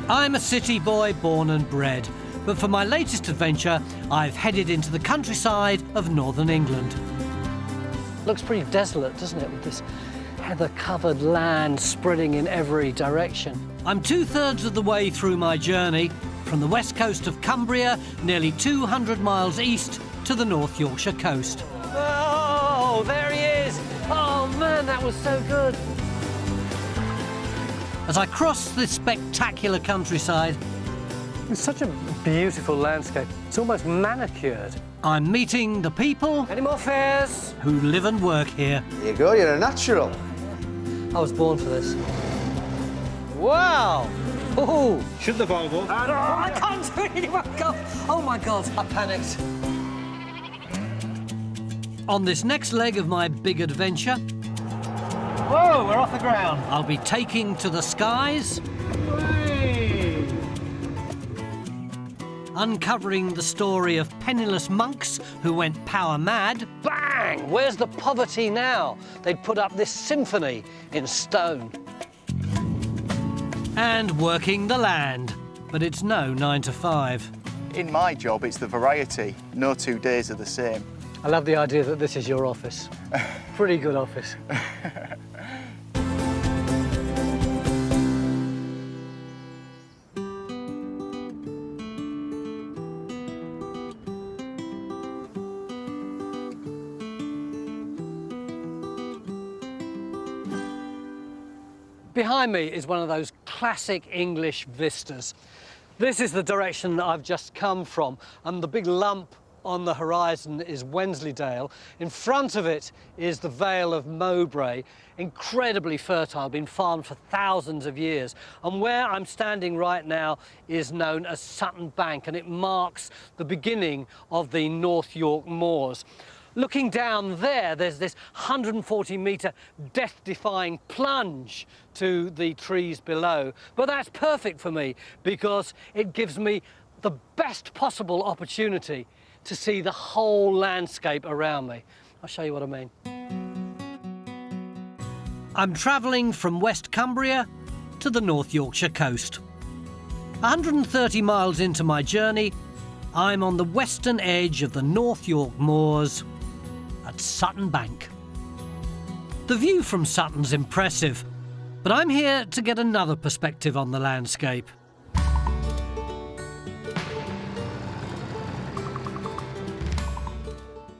I'm a city boy born and bred, but for my latest adventure, I've headed into the countryside of northern England. Looks pretty desolate, doesn't it, with this heather-covered land spreading in every direction. I'm 2/3 of the way through my journey, from the west coast of Cumbria, nearly 200 miles east, to the North Yorkshire coast. Oh, there he is! Oh, man, that was so good! As I cross this spectacular countryside, it's such a beautiful landscape. It's almost manicured. I'm meeting the people... Any more fares? ...who live and work here. There you go, you're a natural. I was born for this. Wow! Oh! Should the Volvo? I can't do it anymore. Oh, my God, I panicked. On this next leg of my big adventure... Whoa, we're off the ground. I'll be taking to the skies... Hey. Uncovering the story of penniless monks who went power mad. Bang! Where's the poverty now? They'd put up this symphony in stone. And working the land, but it's no 9 to 5. In my job, it's the variety. No 2 days are the same. I love the idea that this is your office. Pretty good office. Behind me is one of those classic English vistas. This is the direction that I've just come from, and the big lump on the horizon is Wensleydale. In front of it is the Vale of Mowbray, incredibly fertile, been farmed for thousands of years. And where I'm standing right now is known as Sutton Bank, and it marks the beginning of the North Yorkshire Moors. Looking down there, there's this 140-metre death-defying plunge to the trees below. But that's perfect for me because it gives me the best possible opportunity to see the whole landscape around me. I'll show you what I mean. I'm travelling from West Cumbria to the North Yorkshire coast. 130 miles into my journey, I'm on the western edge of the North Yorkshire Moors at Sutton Bank. The view from Sutton's impressive, but I'm here to get another perspective on the landscape.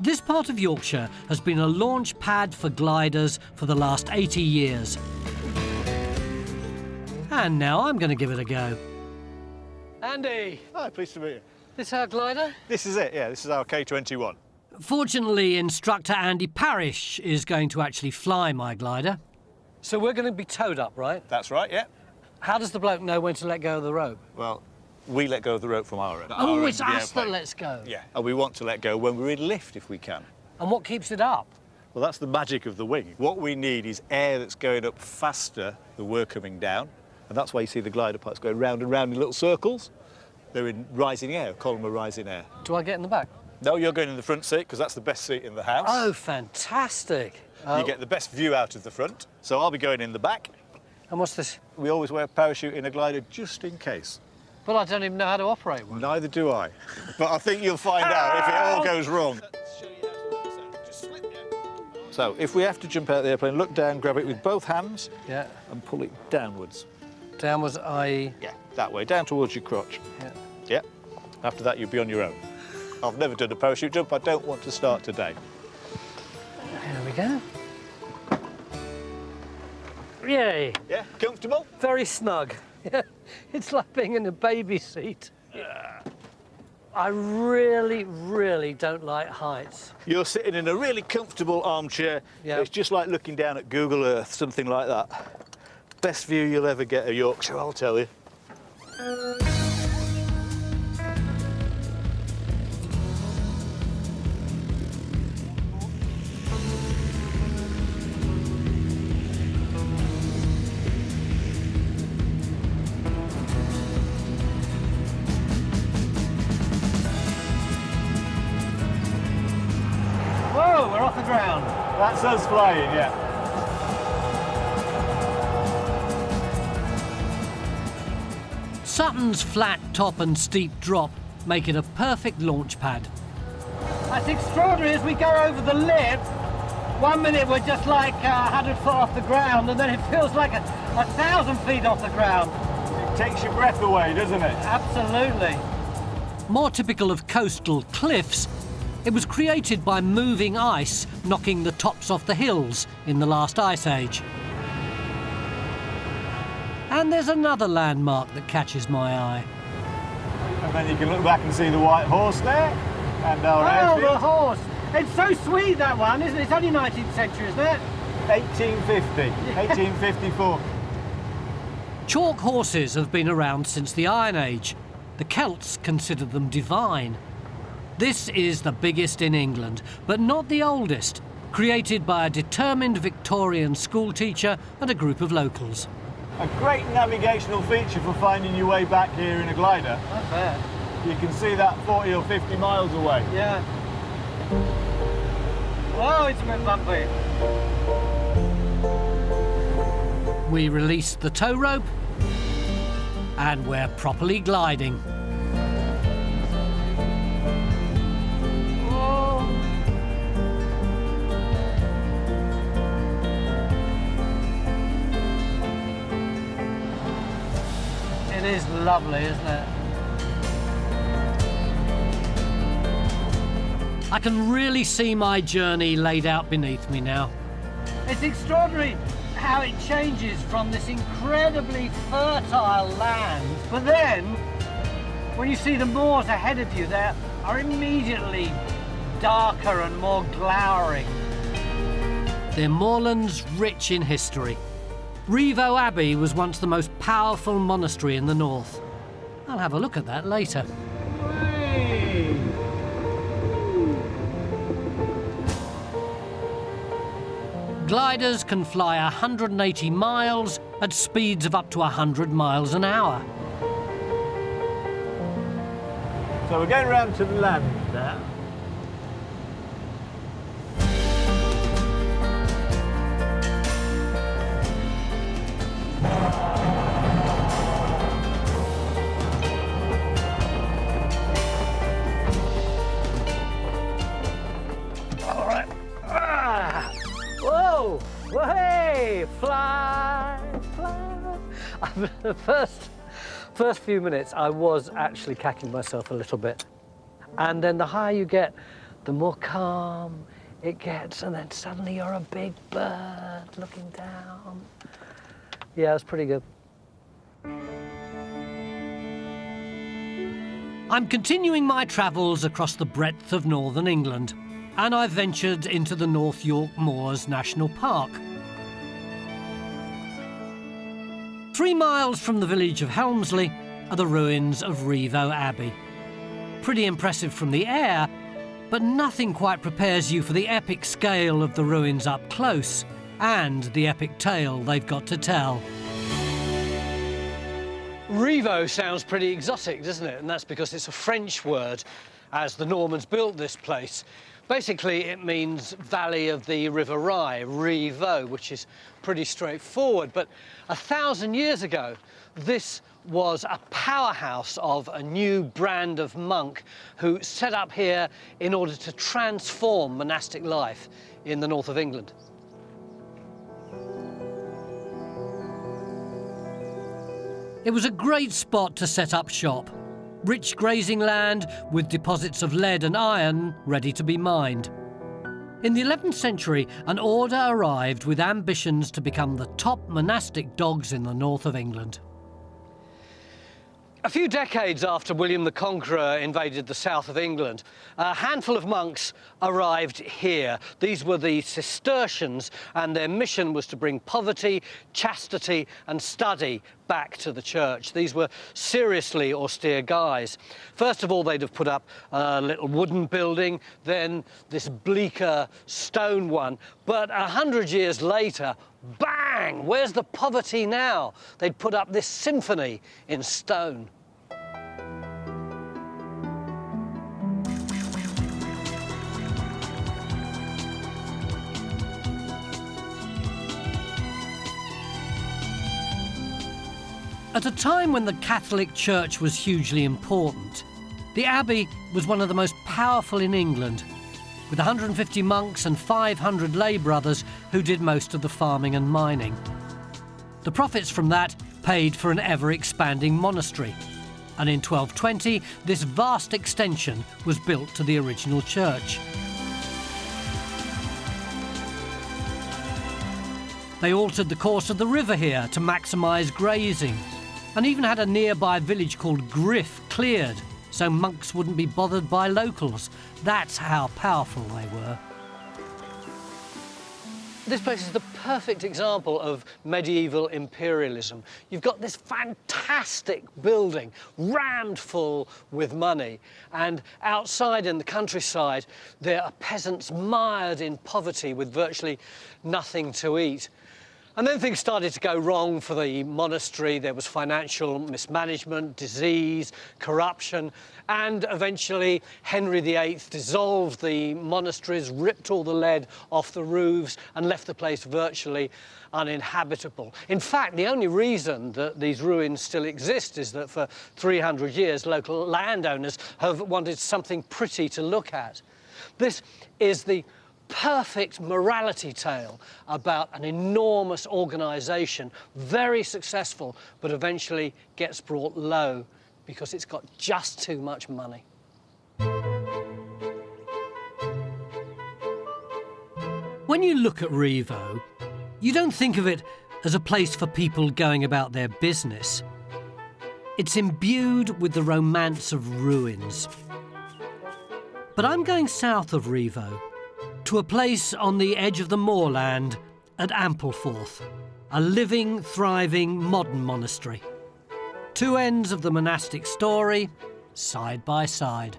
This part of Yorkshire has been a launch pad for gliders for the last 80 years. And now I'm going to give it a go. Andy! Hi, pleased to meet you. This our glider? This is it, yeah, this is our K21. Fortunately, instructor Andy Parish is going to actually fly my glider. So we're going to be towed up, right? That's right, yeah. How does the bloke know when to let go of the rope? Well, we let go of the rope from our end. Oh, it's us that lets go? Yeah, and we want to let go when we're in lift if we can. And what keeps it up? Well, that's the magic of the wing. What we need is air that's going up faster than we're coming down, and that's why you see the glider parts going round and round in little circles. They're in rising air, a column of rising air. Do I get in the back? No, you're going in the front seat, because that's the best seat in the house. Oh, fantastic. You get the best view out of the front, so I'll be going in the back. And what's this? We always wear a parachute in a glider just in case. Well, I don't even know how to operate one. Neither do I. But I think you'll find out if it all goes wrong. So, if we have to jump out of the airplane, look down, grab it with both hands, Yeah. and pull it downwards. Downwards, i.e. Yeah, that way, down towards your crotch. Yeah. Yeah. After that, you'll be on your own. I've never done a parachute jump. I don't want to start today. There we go. Yay. Yeah, comfortable? Very snug. Yeah. It's like being in a baby seat. I really, really don't like heights. You're sitting in a really comfortable armchair. Yeah. It's just like looking down at Google Earth, something like that. Best view you'll ever get of Yorkshire, I'll tell you. Whoa, we're off the ground. That's us flying, yeah. Sutton's flat top and steep drop make it a perfect launch pad. That's extraordinary as we go over the lip. 1 minute we're just like 100 foot off the ground, and then it feels like 1,000 feet off the ground. It takes your breath away, doesn't it? Absolutely. More typical of coastal cliffs, it was created by moving ice knocking the tops off the hills in the last ice age. And there's another landmark that catches my eye. And then you can look back and see the White Horse there, and our airfield. airfield. The horse! It's so sweet, that one, isn't it? It's only 19th century, isn't it? 1850, 1854. Chalk horses have been around since the Iron Age. The Celts considered them divine. This is the biggest in England, but not the oldest, created by a determined Victorian schoolteacher and a group of locals. A great navigational feature for finding your way back here in a glider. I bet. You can see that 40 or 50 miles away. Yeah. Oh, it's a bit bumpy. We release the tow rope and we're properly gliding. Oh. It is lovely, isn't it? I can really see my journey laid out beneath me now. It's extraordinary how it changes from this incredibly fertile land, but then when you see the moors ahead of you, they are immediately darker and more glowering. They're moorlands rich in history. Rievaulx Abbey was once the most powerful monastery in the north. I'll have a look at that later. Gliders can fly 180 miles at speeds of up to 100 miles an hour. So we're going round to the land now. All right. Ah. Whoa! Hey! Fly, fly. The first few minutes, I was actually cacking myself a little bit, and then the higher you get, the more calm it gets, and then suddenly you're a big bird looking down. Yeah, it was pretty good. I'm continuing my travels across the breadth of northern England, and I've ventured into the North Yorkshire Moors National Park. 3 miles from the village of Helmsley are the ruins of Rievaulx Abbey. Pretty impressive from the air, but nothing quite prepares you for the epic scale of the ruins up close and the epic tale they've got to tell. Rievaulx sounds pretty exotic, doesn't it? And that's because it's a French word, as the Normans built this place. Basically, it means valley of the River Rye, Rievaulx, which is pretty straightforward. But 1,000 years ago, this was a powerhouse of a new brand of monk who set up here in order to transform monastic life in the north of England. It was a great spot to set up shop. Rich grazing land with deposits of lead and iron ready to be mined. In the 11th century, an order arrived with ambitions to become the top monastic dogs in the north of England. A few decades after William the Conqueror invaded the south of England, a handful of monks arrived here. These were the Cistercians, and their mission was to bring poverty, chastity and study back to the church. These were seriously austere guys. First of all, they'd have put up a little wooden building, then this bleaker stone one. But 100 years later, bang! Where's the poverty now? They'd put up this symphony in stone. At a time when the Catholic Church was hugely important, the Abbey was one of the most powerful in England, with 150 monks and 500 lay brothers who did most of the farming and mining. The profits from that paid for an ever-expanding monastery, and in 1220 this vast extension was built to the original church. They altered the course of the river here to maximise grazing, and even had a nearby village called Griff cleared so monks wouldn't be bothered by locals. That's how powerful they were. This place is the perfect example of medieval imperialism. You've got this fantastic building rammed full with money, and outside in the countryside there are peasants mired in poverty with virtually nothing to eat. And then things started to go wrong for the monastery. There was financial mismanagement, disease, corruption, and eventually Henry VIII dissolved the monasteries, ripped all the lead off the roofs and left the place virtually uninhabitable. In fact, the only reason that these ruins still exist is that for 300 years local landowners have wanted something pretty to look at. This is the perfect morality tale about an enormous organisation, very successful, but eventually gets brought low because it's got just too much money. When you look at Rievaulx, you don't think of it as a place for people going about their business. It's imbued with the romance of ruins. But I'm going south of Rievaulx, to a place on the edge of the moorland at Ampleforth, a living, thriving, modern monastery. Two ends of the monastic story, side by side.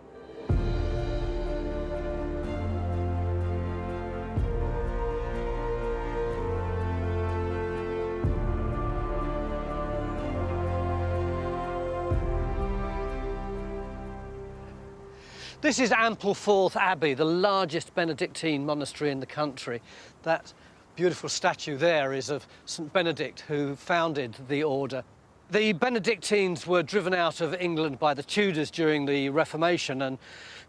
This is Ampleforth Abbey, the largest Benedictine monastery in the country. That beautiful statue there is of St Benedict, who founded the order. The Benedictines were driven out of England by the Tudors during the Reformation and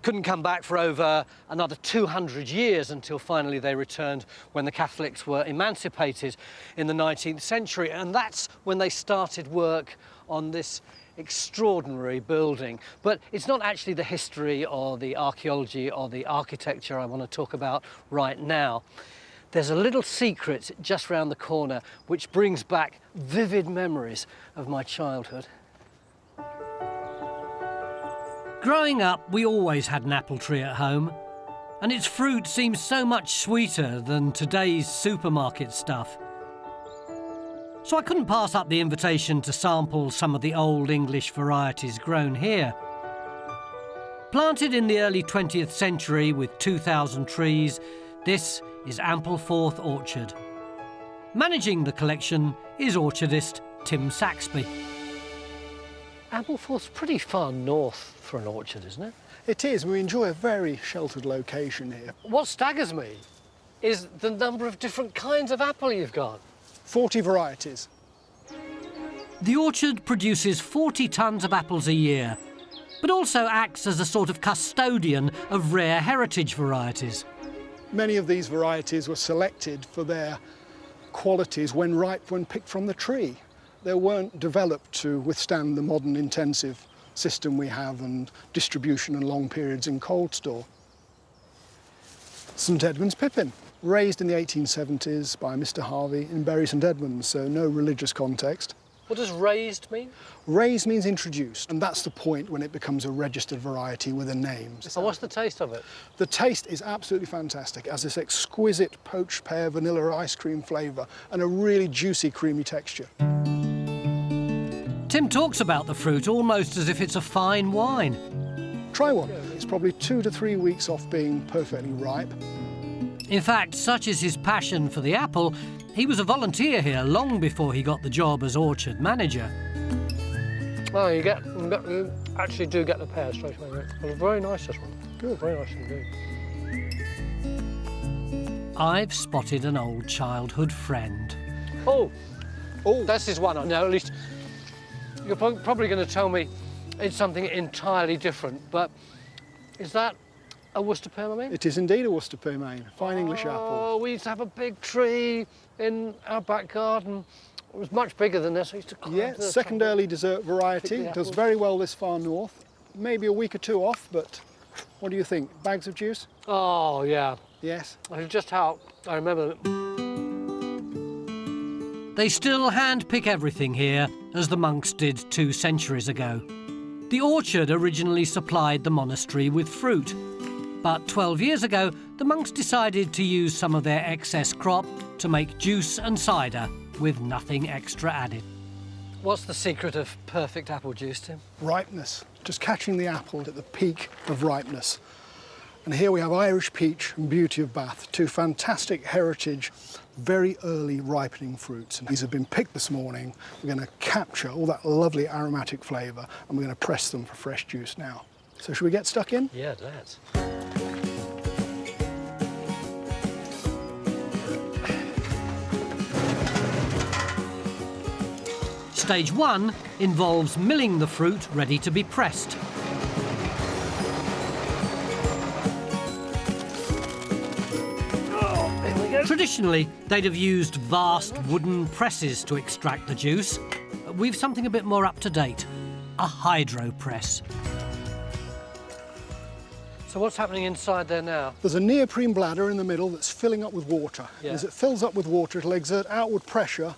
couldn't come back for over another 200 years until finally they returned when the Catholics were emancipated in the 19th century. And that's when they started work on this extraordinary building. But it's not actually the history or the archaeology or the architecture I want to talk about right now. There's a little secret just round the corner which brings back vivid memories of my childhood. Growing up, we always had an apple tree at home, and its fruit seems so much sweeter than today's supermarket stuff. So I couldn't pass up the invitation to sample some of the old English varieties grown here. Planted in the early 20th century with 2,000 trees, this is Ampleforth Orchard. Managing the collection is orchardist Tim Saxby. Ampleforth's pretty far north for an orchard, isn't it? It is. We enjoy a very sheltered location here. What staggers me is the number of different kinds of apple you've got. 40 varieties. The orchard produces 40 tonnes of apples a year, but also acts as a sort of custodian of rare heritage varieties. Many of these varieties were selected for their qualities when ripe, when picked from the tree. They weren't developed to withstand the modern intensive system we have and distribution and long periods in cold store. St Edmund's Pippin, raised in the 1870s by Mr Harvey in Bury St Edmunds, so no religious context. What does raised mean? Raised means introduced, and that's the point when it becomes a registered variety with a name. And what's the taste of it? The taste is absolutely fantastic. It has this exquisite poached pear vanilla ice cream flavour and a really juicy, creamy texture. Tim talks about the fruit almost as if it's a fine wine. Try one. It's probably 2 to 3 weeks off being perfectly ripe. In fact, such is his passion for the apple, he was a volunteer here long before he got the job as orchard manager. Oh, you actually do get the pear straight away. Well, very nice, this one. Good. Very nice indeed. I've spotted an old childhood friend. Oh, this is one I know, at least You're probably going to tell me it's something entirely different, but is that a Worcester Pearmain? It is indeed a Worcester Pearmain, fine English apple. Oh, we used to have a big tree in our back garden. It was much bigger than this. I used to climb Yeah, to the second top. early dessert variety. Does very well this far north. Maybe a week or two off, but what do you think? Bags of juice? Oh, yeah. Yes. That's just how I remember them. They still hand-pick everything here, as the monks did 2 centuries ago. The orchard originally supplied the monastery with fruit, but 12 years ago, the monks decided to use some of their excess crop to make juice and cider, with nothing extra added. What's the secret of perfect apple juice, Tim? Ripeness. Just catching the apple at the peak of ripeness. And here we have Irish peach and beauty of Bath, 2 fantastic heritage, very early ripening fruits. And these have been picked this morning. We're going to capture all that lovely aromatic flavour and we're going to press them for fresh juice now. So should we get stuck in? Yeah, let's. Stage 1 involves milling the fruit ready to be pressed. Traditionally, they'd have used vast wooden presses to extract the juice. We've something a bit more up to date, a hydro press. So what's happening inside there now? There's a neoprene bladder in the middle that's filling up with water. Yeah. As it fills up with water, it'll exert outward pressure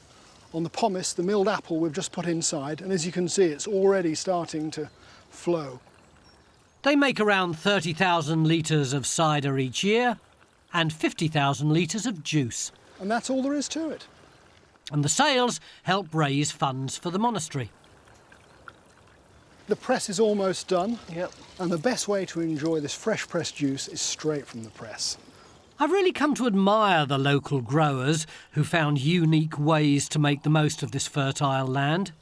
on the pomace, the milled apple we've just put inside, and as you can see, it's already starting to flow. They make around 30,000 litres of cider each year and 50,000 litres of juice. And that's all there is to it. And the sales help raise funds for the monastery. The press is almost done, Yep. and the best way to enjoy this fresh pressed juice is straight from the press. I've really come to admire the local growers who found unique ways to make the most of this fertile land.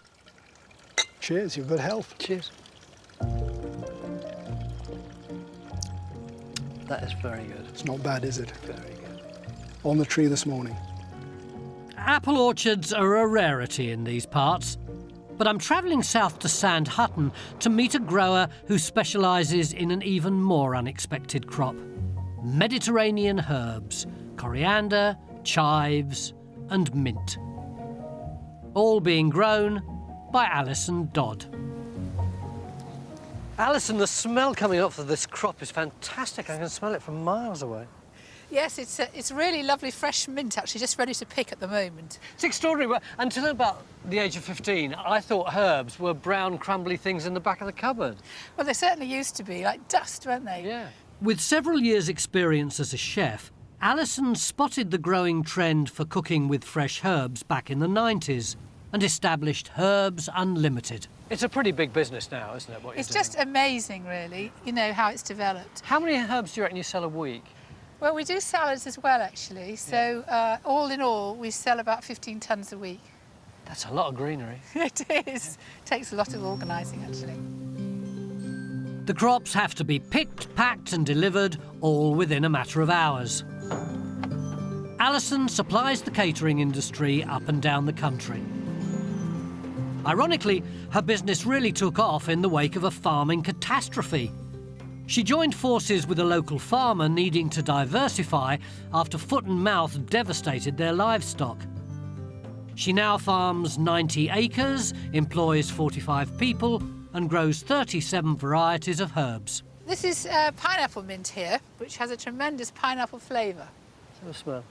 Cheers, your good health. Cheers. That is very good. It's not bad, is it? Very good. On the tree this morning. Apple orchards are a rarity in these parts, but I'm travelling south to Sand Hutton to meet a grower who specialises in an even more unexpected crop. Mediterranean herbs, coriander, chives and mint. All being grown by Alison Dodd. Alison, the smell coming off of this crop is fantastic. I can smell it from miles away. Yes, it's really lovely fresh mint, actually, just ready to pick at the moment. It's extraordinary. Until about the age of 15, I thought herbs were brown, crumbly things in the back of the cupboard. Well, they certainly used to be, like dust, weren't they? Yeah. With several years' experience as a chef, Alison spotted the growing trend for cooking with fresh herbs back in the 90s and established Herbs Unlimited. It's a pretty big business now, isn't it, what you're It's doing? just amazing, really, you know, how it's developed. How many herbs do you reckon you sell a week? Well, we do salads as well, actually. So, all in all, we sell about 15 tonnes a week. That's a lot of greenery. It is. Takes a lot of organising, actually. The crops have to be picked, packed and delivered, all within a matter of hours. Alison supplies the catering industry up and down the country. Ironically, her business really took off in the wake of a farming catastrophe. She joined forces with a local farmer needing to diversify after foot and mouth devastated their livestock. She now farms 90 acres, employs 45 people and grows 37 varieties of herbs. This is pineapple mint here, which has a tremendous pineapple flavour. Have a smell.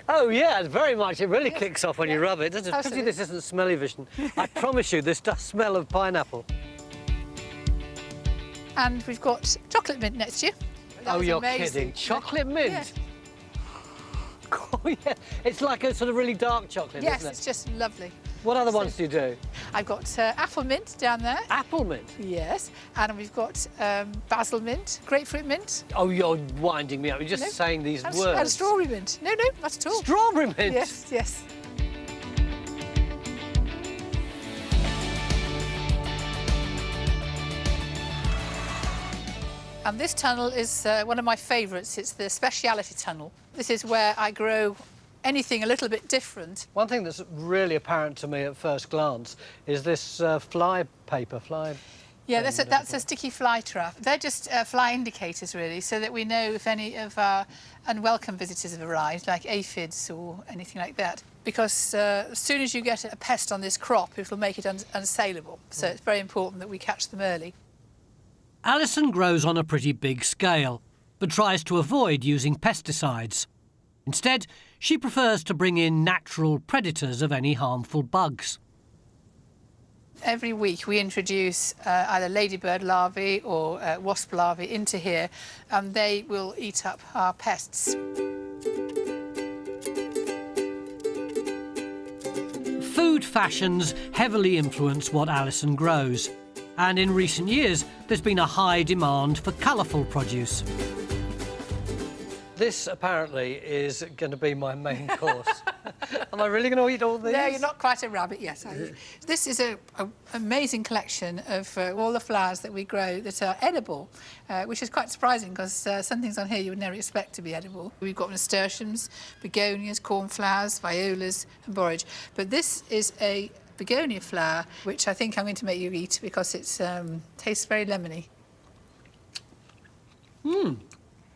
Oh yeah, very much. It really kicks off when you rub it. It's a pity this isn't smelly vision. I promise you, this does smell of pineapple. And we've got chocolate mint next year. That was you're amazing. kidding. Chocolate mint? Yeah. Oh yeah, it's like a sort of really dark chocolate, Yes, isn't it? it's just lovely. What other ones do you do? I've got apple mint down there. Apple mint? Yes, and we've got basil mint, grapefruit mint. Oh, you're winding me up. You're just No, saying these and, words. And strawberry mint. No, not at all. Strawberry mint? Yes, yes. And this tunnel is one of my favourites. It's the speciality tunnel. This is where I grow anything a little bit different. One thing that's really apparent to me at first glance is this fly paper. Yeah, that's a sticky fly trap. They're just fly indicators, really, so that we know if any of our unwelcome visitors have arrived, like aphids or anything like that. Because as soon as you get a pest on this crop, it will make it unsaleable. So it's very important that we catch them early. Alison grows on a pretty big scale, but tries to avoid using pesticides. Instead, she prefers to bring in natural predators of any harmful bugs. Every week we introduce either ladybird larvae or wasp larvae into here, and they will eat up our pests. Food fashions heavily influence what Alison grows, and in recent years there's been a high demand for colourful produce. This apparently is going to be my main course. Am I really going to eat all these? No, you're not quite a rabbit, yes. This is an amazing collection of all the flowers that we grow that are edible, which is quite surprising because some things on here you would never expect to be edible. We've got nasturtiums, begonias, cornflowers, violas and borage. But this is a begonia flower, which I think I'm going to make you eat because it tastes very lemony.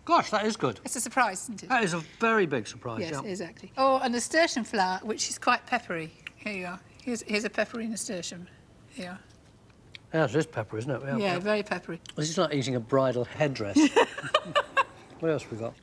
Gosh, that is good. It's a surprise, isn't it? That is a very big surprise. Yes, yeah. exactly. Or a nasturtium flower, which is quite peppery. Here you are. Here's a peppery nasturtium. Here. Yeah, it is pepper, isn't it? Yeah, very peppery. This is like eating a bridal headdress. What else have we got?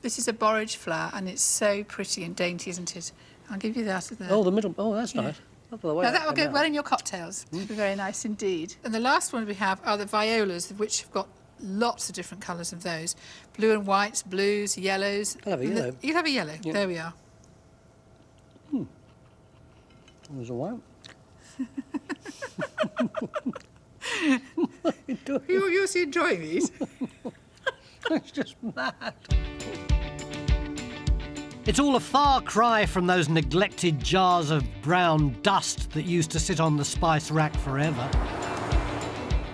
This is a borage flower, and it's so pretty and dainty, isn't it? I'll give you that. Oh, the middle. Oh, that's nice. Now, that will go well in your cocktails. It'll be very nice indeed. And the last one we have are the violas, which have got lots of different colours of those. Blue and whites, blues, yellows. I'll have a yellow. You'll have a yellow. Yeah. There we are. There's a white. You're enjoying these. It's just mad. It's all a far cry from those neglected jars of brown dust that used to sit on the spice rack forever.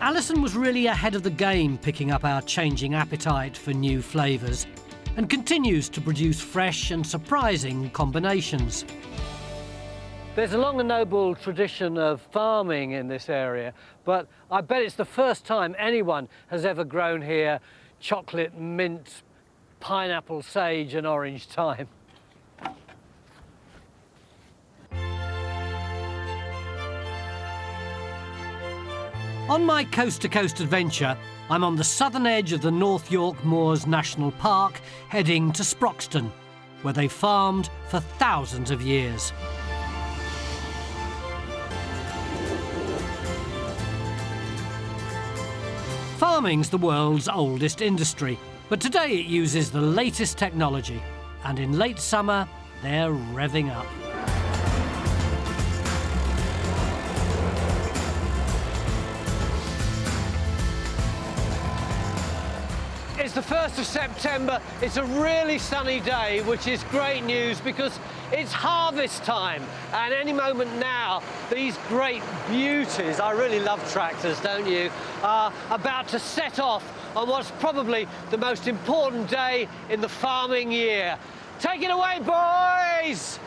Alison was really ahead of the game picking up our changing appetite for new flavours and continues to produce fresh and surprising combinations. There's a long and noble tradition of farming in this area, but I bet it's the first time anyone has ever grown here chocolate, mint, pineapple, sage and orange thyme. On my coast-to-coast adventure, I'm on the southern edge of the North Yorkshire Moors National Park, heading to Sproxton, where they farmed for thousands of years. Farming's the world's oldest industry, but today it uses the latest technology, and in late summer, they're revving up. It's the 1st of September, it's a really sunny day, which is great news because it's harvest time, and any moment now, these great beauties, I really love tractors, don't you, are about to set off on what's probably the most important day in the farming year. Take it away, boys!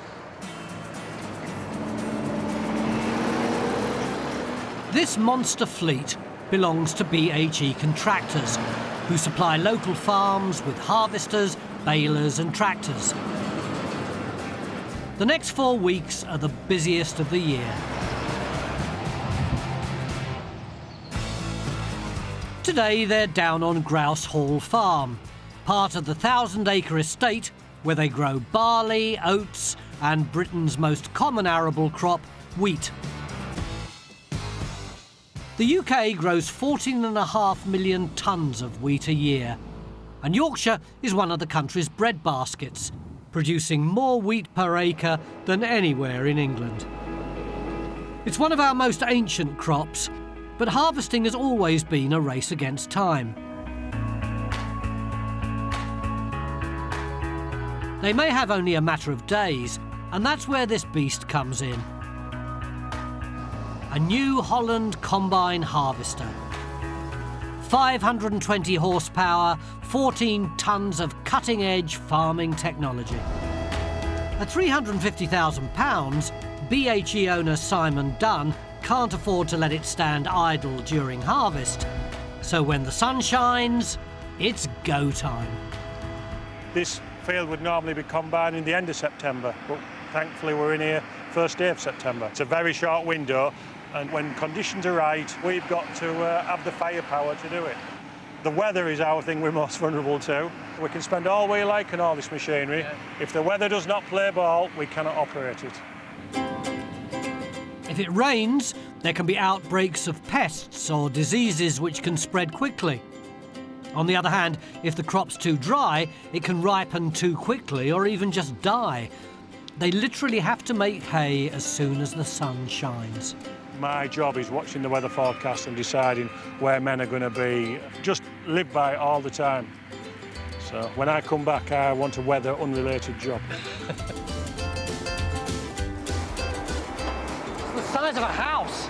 This monster fleet belongs to BHE Contractors, who supply local farms with harvesters, balers and tractors. The next 4 weeks are the busiest of the year. Today they're down on Grouse Hall Farm, part of the 1,000-acre estate where they grow barley, oats and Britain's most common arable crop, wheat. The UK grows 14.5 million tonnes of wheat a year, and Yorkshire is one of the country's bread baskets, producing more wheat per acre than anywhere in England. It's one of our most ancient crops, but harvesting has always been a race against time. They may have only a matter of days, and that's where this beast comes in. A New Holland combine harvester. 520 horsepower, 14 tonnes of cutting-edge farming technology. At £350,000, BHE owner Simon Dunn can't afford to let it stand idle during harvest. So when the sun shines, it's go time. This field would normally be combined in the end of September, but thankfully we're in here first day of September. It's a very short window, and when conditions are right, we've got to have the firepower to do it. The weather is our thing we're most vulnerable to. We can spend all we like on all this machinery. Yeah. If the weather does not play ball, we cannot operate it. If it rains, there can be outbreaks of pests or diseases which can spread quickly. On the other hand, if the crop's too dry, it can ripen too quickly or even just die. They literally have to make hay as soon as the sun shines. My job is watching the weather forecast and deciding where men are going to be. Just live by it all the time. So when I come back, I want a weather unrelated job. The size of a house.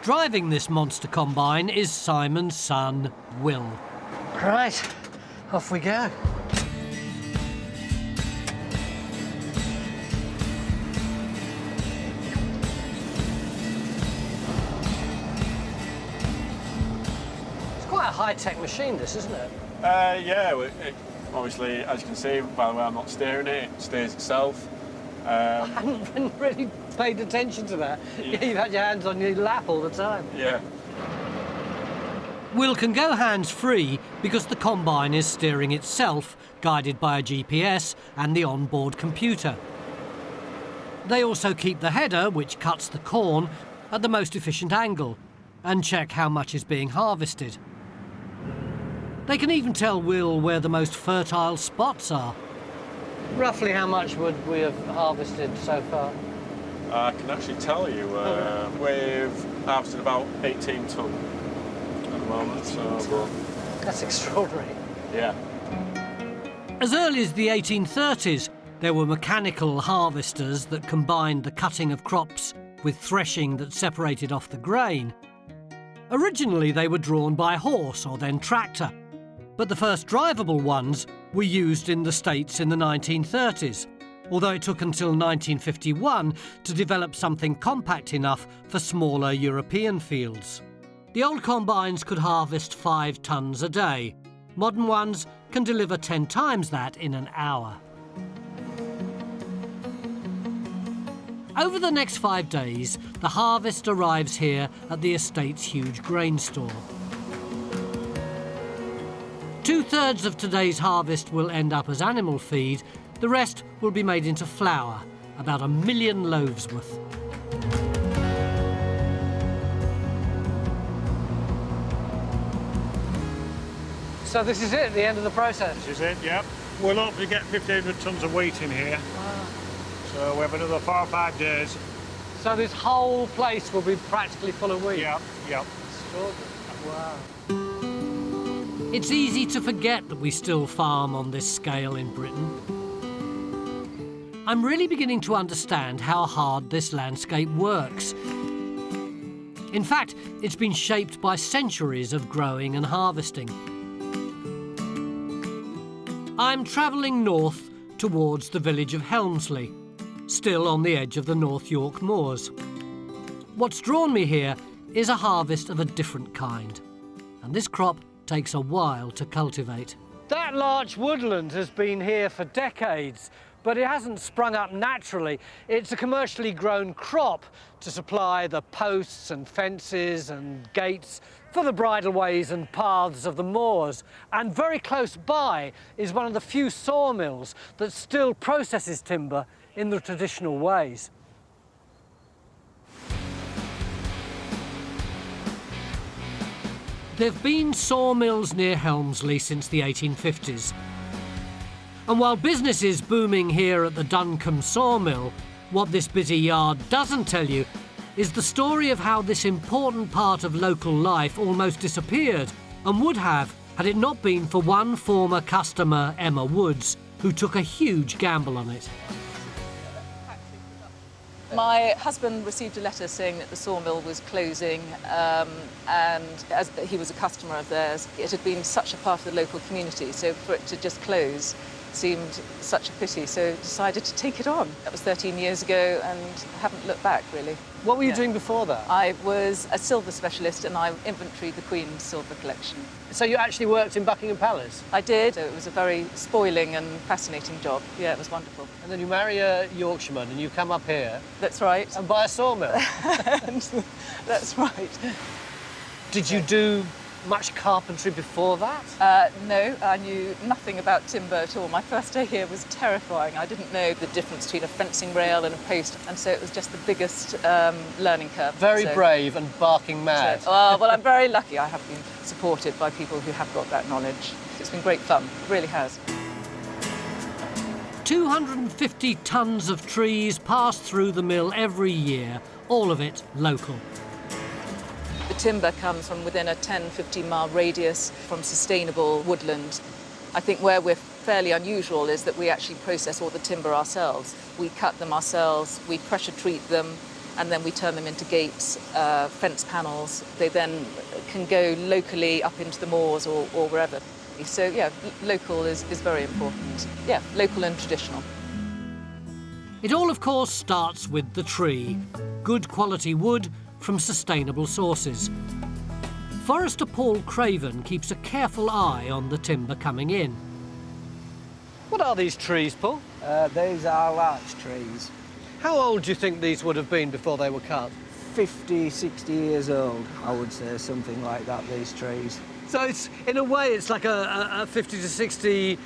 Driving this monster combine is Simon's son, Will. Right, off we go. It's quite a high-tech machine, this, isn't it? Yeah, obviously, as you can see, by the way I'm not steering it, it steers itself. I hadn't really paid attention to that. Yeah. You've had your hands on your lap all the time. Yeah. Will can go hands-free because the combine is steering itself, guided by a GPS and the onboard computer. They also keep the header, which cuts the corn, at the most efficient angle and check how much is being harvested. They can even tell Will where the most fertile spots are. Roughly how much would we have harvested so far? I can actually tell you, we've harvested about 18 tonne at the moment, so... That's extraordinary. Yeah. As early as the 1830s, there were mechanical harvesters that combined the cutting of crops with threshing that separated off the grain. Originally, they were drawn by horse or then tractor, but the first drivable ones were used in the States in the 1930s, although it took until 1951 to develop something compact enough for smaller European fields. The old combines could harvest 5 tonnes a day. Modern ones can deliver 10 times that in an hour. Over the next 5 days, the harvest arrives here at the estate's huge grain store. 2/3 of today's harvest will end up as animal feed. The rest will be made into flour, about 1 million loaves worth. So this is it, the end of the process? This is it, yep. We'll hopefully get 1,500 tonnes of wheat in here. Wow. So we have another 4 or 5 days. So this whole place will be practically full of wheat? Yep, yep. Extraordinary. Wow. It's easy to forget that we still farm on this scale in Britain. I'm really beginning to understand how hard this landscape works. In fact, it's been shaped by centuries of growing and harvesting. I'm travelling north towards the village of Helmsley, still on the edge of the North Yorkshire Moors. What's drawn me here is a harvest of a different kind, and this crop takes a while to cultivate. That larch woodland has been here for decades, but it hasn't sprung up naturally. It's a commercially grown crop to supply the posts and fences and gates for the bridleways and paths of the moors. And very close by is one of the few sawmills that still processes timber in the traditional ways. There have been sawmills near Helmsley since the 1850s. And while business is booming here at the Duncombe sawmill, what this busy yard doesn't tell you is the story of how this important part of local life almost disappeared, and would have had it not been for one former customer, Emma Woods, who took a huge gamble on it. My husband received a letter saying that the sawmill was closing, and as he was a customer of theirs, it had been such a part of the local community, so for it to just close seemed such a pity, so decided to take it on. That was 13 years ago and haven't looked back, really. What were you doing before that? I was a silver specialist and I inventoried the Queen's silver collection. So you actually worked in Buckingham Palace? I did. So it was a very spoiling and fascinating job. Yeah, it was wonderful. And then you marry a Yorkshireman and you come up here That's right. and buy a sawmill. That's right. Did you do much carpentry before that? No, I knew nothing about timber at all. My first day here was terrifying. I didn't know the difference between a fencing rail and a post, and so it was just the biggest learning curve. Very brave and barking mad. Well, I'm very lucky. I have been supported by people who have got that knowledge. It's been great fun. It really has. 250 tonnes of trees pass through the mill every year, all of it local. The timber comes from within a 10-15 mile radius from sustainable woodland. I think where we're fairly unusual is that we actually process all the timber ourselves. We cut them ourselves, we pressure treat them, and then we turn them into gates, fence panels. They then can go locally up into the moors or wherever. So yeah, local is very important. Yeah, local and traditional. It all, of course, starts with the tree. Good quality wood from sustainable sources. Forester Paul Craven keeps a careful eye on the timber coming in. What are these trees, Paul? These are larch trees. How old do you think these would have been before they were cut? 50, 60 years old, I would say, something like that, these trees. So it's, in a way, it's like a 50 to 60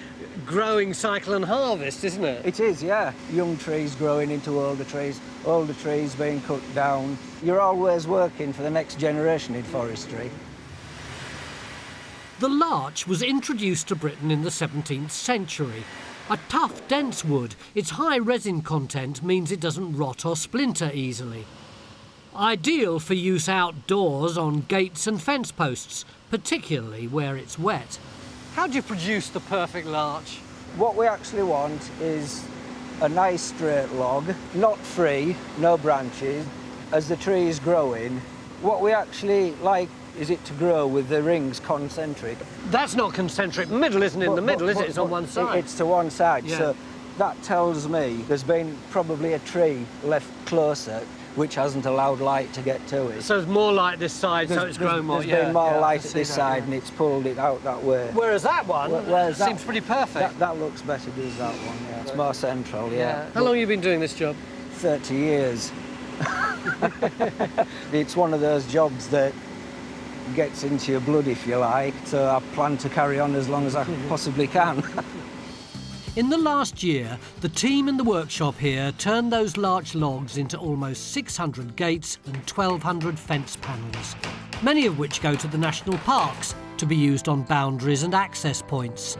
growing cycle and harvest, isn't it? It is, yeah. Young trees growing into older trees being cut down. You're always working for the next generation in forestry. The larch was introduced to Britain in the 17th century. A tough, dense wood, its high resin content means it doesn't rot or splinter easily. Ideal for use outdoors on gates and fence posts, particularly where it's wet. How do you produce the perfect larch? What we actually want is a nice straight log, not free, no branches. As the tree is growing, what we actually like is it to grow with the rings concentric. That's not concentric. Middle isn't in the middle, is it? It's on one side. It's to one side, yeah. So that tells me there's been probably a tree left closer which hasn't allowed light to get to it. So there's more light this side, so it's grown more. There's been more light at this side and it's pulled it out that way. Whereas that one seems pretty perfect. That looks better, does that one, yeah. It's more central, yeah. How long have you been doing this job? 30 years. It's one of those jobs that gets into your blood, if you like, so I plan to carry on as long as I possibly can. In the last year, the team in the workshop here turned those larch logs into almost 600 gates and 1,200 fence panels, many of which go to the national parks to be used on boundaries and access points.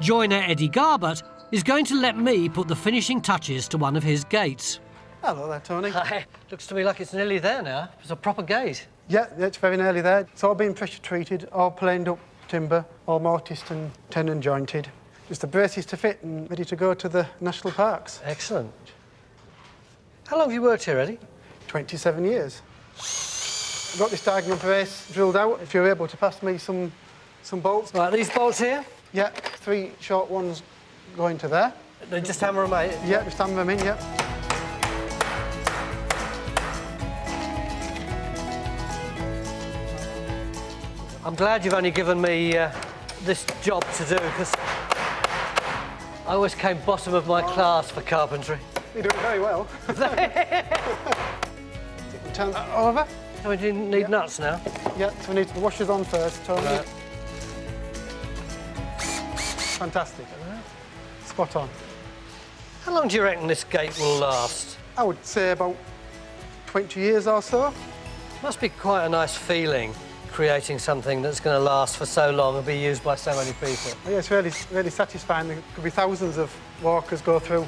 Joiner Eddie Garbett is going to let me put the finishing touches to one of his gates. Hello there, Tony. Hi. Looks to me like it's nearly there now. It's a proper gate. Yeah, it's very nearly there. It's all been pressure treated, all planed up timber, all mortised and tenon jointed. Just the braces to fit and ready to go to the national parks. Excellent. How long have you worked here, Eddie? 27 years. I've got this diagonal brace drilled out. If you're able to pass me some bolts. Right, these bolts here? Yeah, 3 short ones going to there. They just hammer them in? Yeah, just hammer them in, yeah. I'm glad you've only given me this job to do, because I always came bottom of my class for carpentry. You're doing very well. Turn that over. So we do need nuts now? Yeah, so we need the washers on first, Tony. Right. Fantastic. Spot on. How long do you reckon this gate will last? I would say about 20 years or so. Must be quite a nice feeling, creating something that's going to last for so long and be used by so many people. Yeah, it's really satisfying. There could be thousands of walkers go through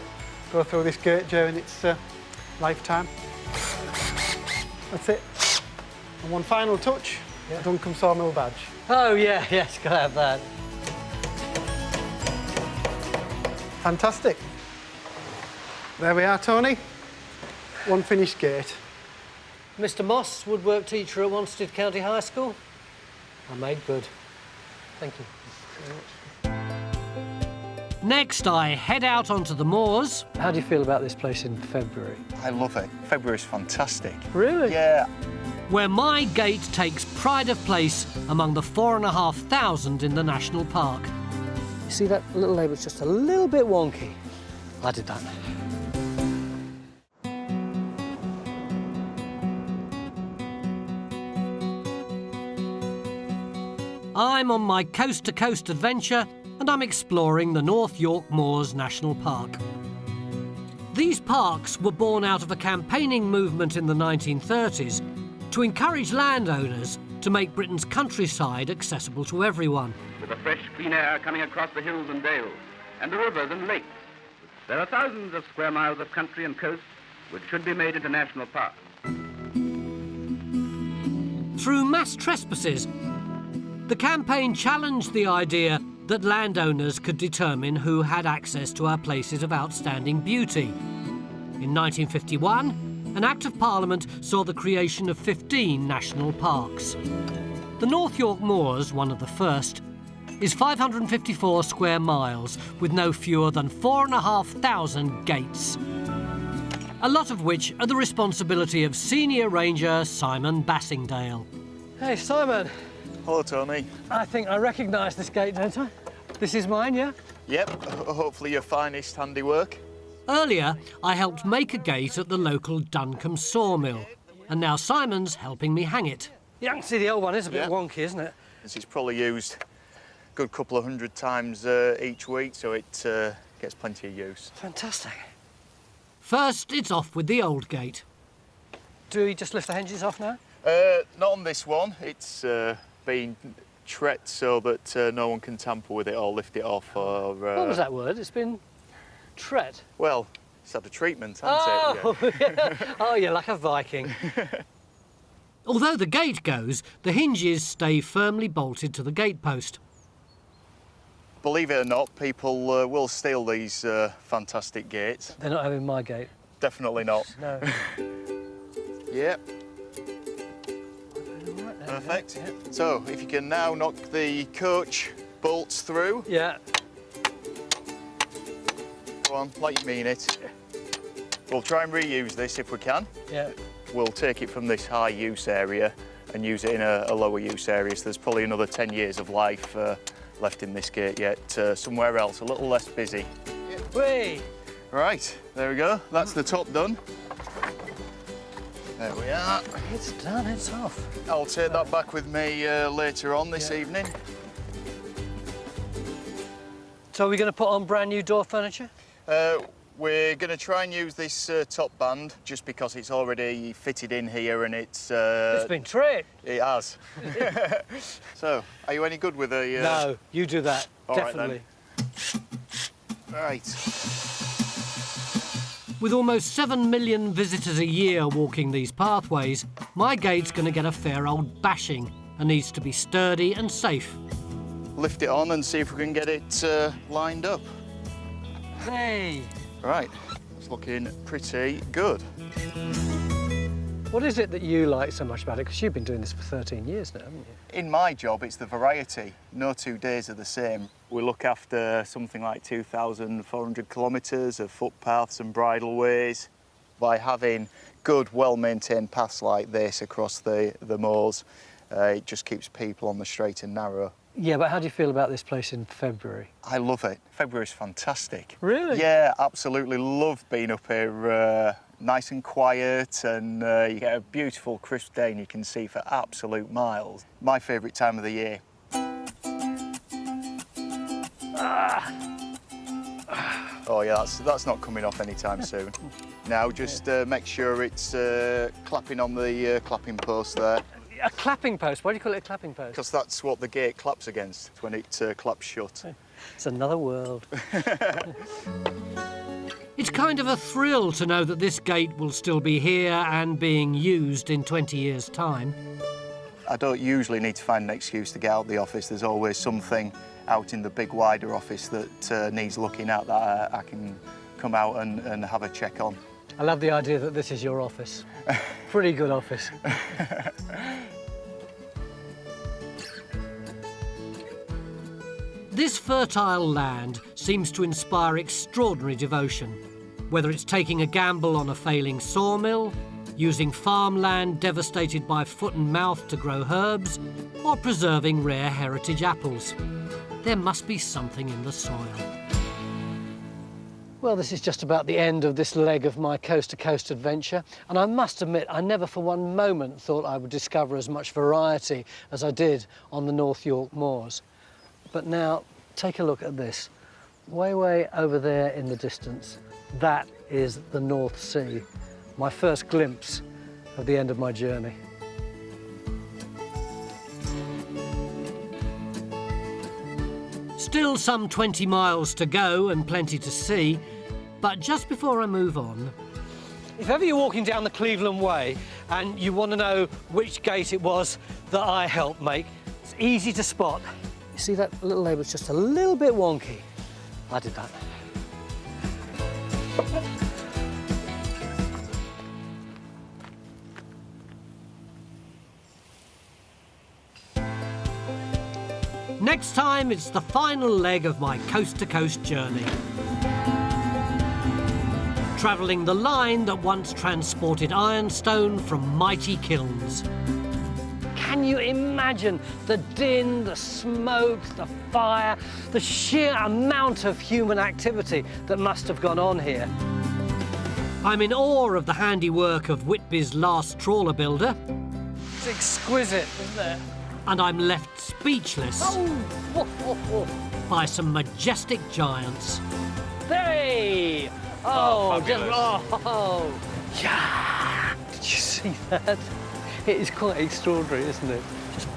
this gate during its lifetime. That's it. And one final touch, the Duncombe Sawmill badge. Oh yeah, yes, gotta have that. Fantastic. There we are, Tony. One finished gate. Mr. Moss, woodwork teacher at Wanstead County High School. I made good. Thank you. Next, I head out onto the moors. How do you feel about this place in February? I love it. February's fantastic. Really? Yeah. Where my gate takes pride of place among the 4,500 in the national park. You see that little label's just a little bit wonky. I did that. I'm on my coast-to-coast adventure and I'm exploring the North Yorkshire Moors National Park. These parks were born out of a campaigning movement in the 1930s to encourage landowners to make Britain's countryside accessible to everyone. With the fresh, clean air coming across the hills and dales, and the rivers and lakes, there are thousands of square miles of country and coast which should be made into national parks. Through mass trespasses, the campaign challenged the idea that landowners could determine who had access to our places of outstanding beauty. In 1951, an Act of Parliament saw the creation of 15 national parks. The North Yorkshire Moors, one of the first, is 554 square miles with no fewer than 4,500 gates, a lot of which are the responsibility of Senior Ranger Simon Bassingdale. Hey, Simon. Hello, Tony. I think I recognise this gate, don't I? This is mine, yeah? Yep, hopefully your finest handiwork. Earlier, I helped make a gate at the local Duncombe sawmill, and now Simon's helping me hang it. You can see the old one is a bit wonky, isn't it? It's probably used a good couple of hundred times each week, so it gets plenty of use. Fantastic. First, it's off with the old gate. Do we just lift the hinges off now? Not on this one. It's been tret so that no one can tamper with it or lift it off or... What was that word? It's been tret? Well, it's had a treatment, hasn't it? Yeah. Oh, you're like a Viking. Although the gate goes, the hinges stay firmly bolted to the gatepost. Believe it or not, people will steal these fantastic gates. They're not having my gate. Definitely not. No. Yep. Perfect. Yep. So, if you can now knock the coach bolts through. Yeah. Go on, like you mean it. We'll try and reuse this if we can. Yeah. We'll take it from this high use area and use it in a lower use area. So there's probably another 10 years of life left in this gate yet. Somewhere else, a little less busy. Whee! Right, there we go. That's the top done. There we are. It's done, it's off. I'll take that back with me later on this evening. So are we going to put on brand new door furniture? We're going to try and use this top band just because it's already fitted in here and it's... It's been tricked. It has. So, are you any good with a... No, you do that, all definitely. Right. With almost 7 million visitors a year walking these pathways, my gate's going to get a fair old bashing and needs to be sturdy and safe. Lift it on and see if we can get it lined up. Hey! Right, it's looking pretty good. What is it that you like so much about it? Because you've been doing this for 13 years now, haven't you? In my job, it's the variety. No 2 days are the same. We look after something like 2,400 kilometres of footpaths and bridleways. By having good, well-maintained paths like this across the moors, it just keeps people on the straight and narrow. Yeah, but how do you feel about this place in February? I love it. February's fantastic. Really? Yeah, absolutely love being up here. Nice and quiet, and you get a beautiful crisp day and you can see for absolute miles. My favourite time of the year. Oh yeah, that's not coming off anytime soon. Now just make sure it's clapping on the clapping post there. A clapping post? Why do you call it a clapping post? Because that's what the gate claps against when it claps shut. It's another world. It's kind of a thrill to know that this gate will still be here and being used in 20 years' time. I don't usually need to find an excuse to get out the office. There's always something out in the big wider office that needs looking at that I can come out and have a check on. I love the idea that this is your office. Pretty good office. This fertile land seems to inspire extraordinary devotion, whether it's taking a gamble on a failing sawmill, using farmland devastated by foot and mouth to grow herbs, or preserving rare heritage apples. There must be something in the soil. Well, this is just about the end of this leg of my coast-to-coast adventure, and I must admit I never for one moment thought I would discover as much variety as I did on the North York Moors. But now, take a look at this. Way over there in the distance, that is the North Sea. My first glimpse of the end of my journey. Still some 20 miles to go and plenty to see, but just before I move on, if ever you're walking down the Cleveland Way and you want to know which gate it was that I helped make, it's easy to spot. You see that little label's just a little bit wonky. I did that. Next time, it's the final leg of my coast-to-coast journey. Travelling the line that once transported ironstone from mighty kilns. Can you imagine the din, the smoke, the fire, the sheer amount of human activity that must have gone on here? I'm in awe of the handiwork of Whitby's last trawler builder. It's exquisite, isn't it? And I'm left speechless by some majestic giants. Hey! Oh, yeah! Did you see that? It is quite extraordinary, isn't it? Just...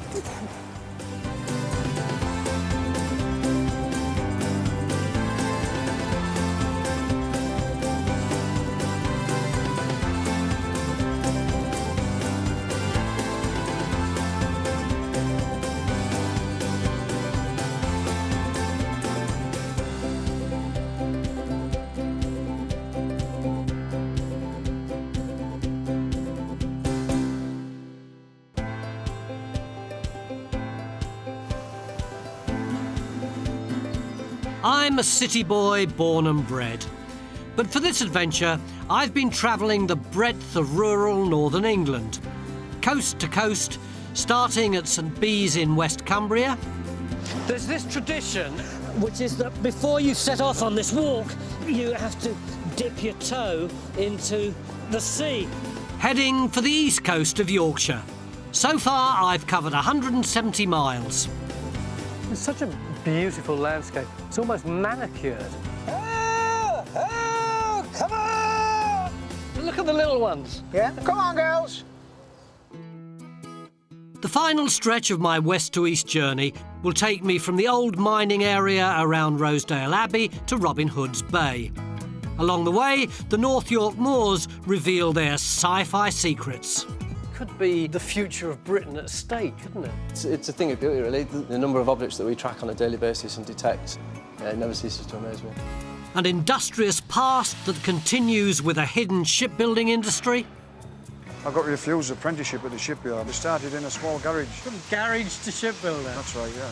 I'm a city boy born and bred, but for this adventure I've been travelling the breadth of rural northern England, coast to coast, starting at St Bees in West Cumbria. There's this tradition, which is that before you set off on this walk, you have to dip your toe into the sea. Heading for the east coast of Yorkshire. So far I've covered 170 miles. It's such a beautiful landscape. It's almost manicured. Oh, come on! Look at the little ones. Yeah, come on, girls. The final stretch of my west to east journey will take me from the old mining area around Rievaulx Abbey to Robin Hood's Bay. Along the way, the North York Moors reveal their sci-fi secrets. Could be the future of Britain at stake, couldn't it? It's a thing of beauty, really. The number of objects that we track on a daily basis and detect, it never ceases to amaze me. An industrious past that continues with a hidden shipbuilding industry. I got refused apprenticeship at the shipyard. I started in a small garage. From garage to shipbuilder. That's right, yeah.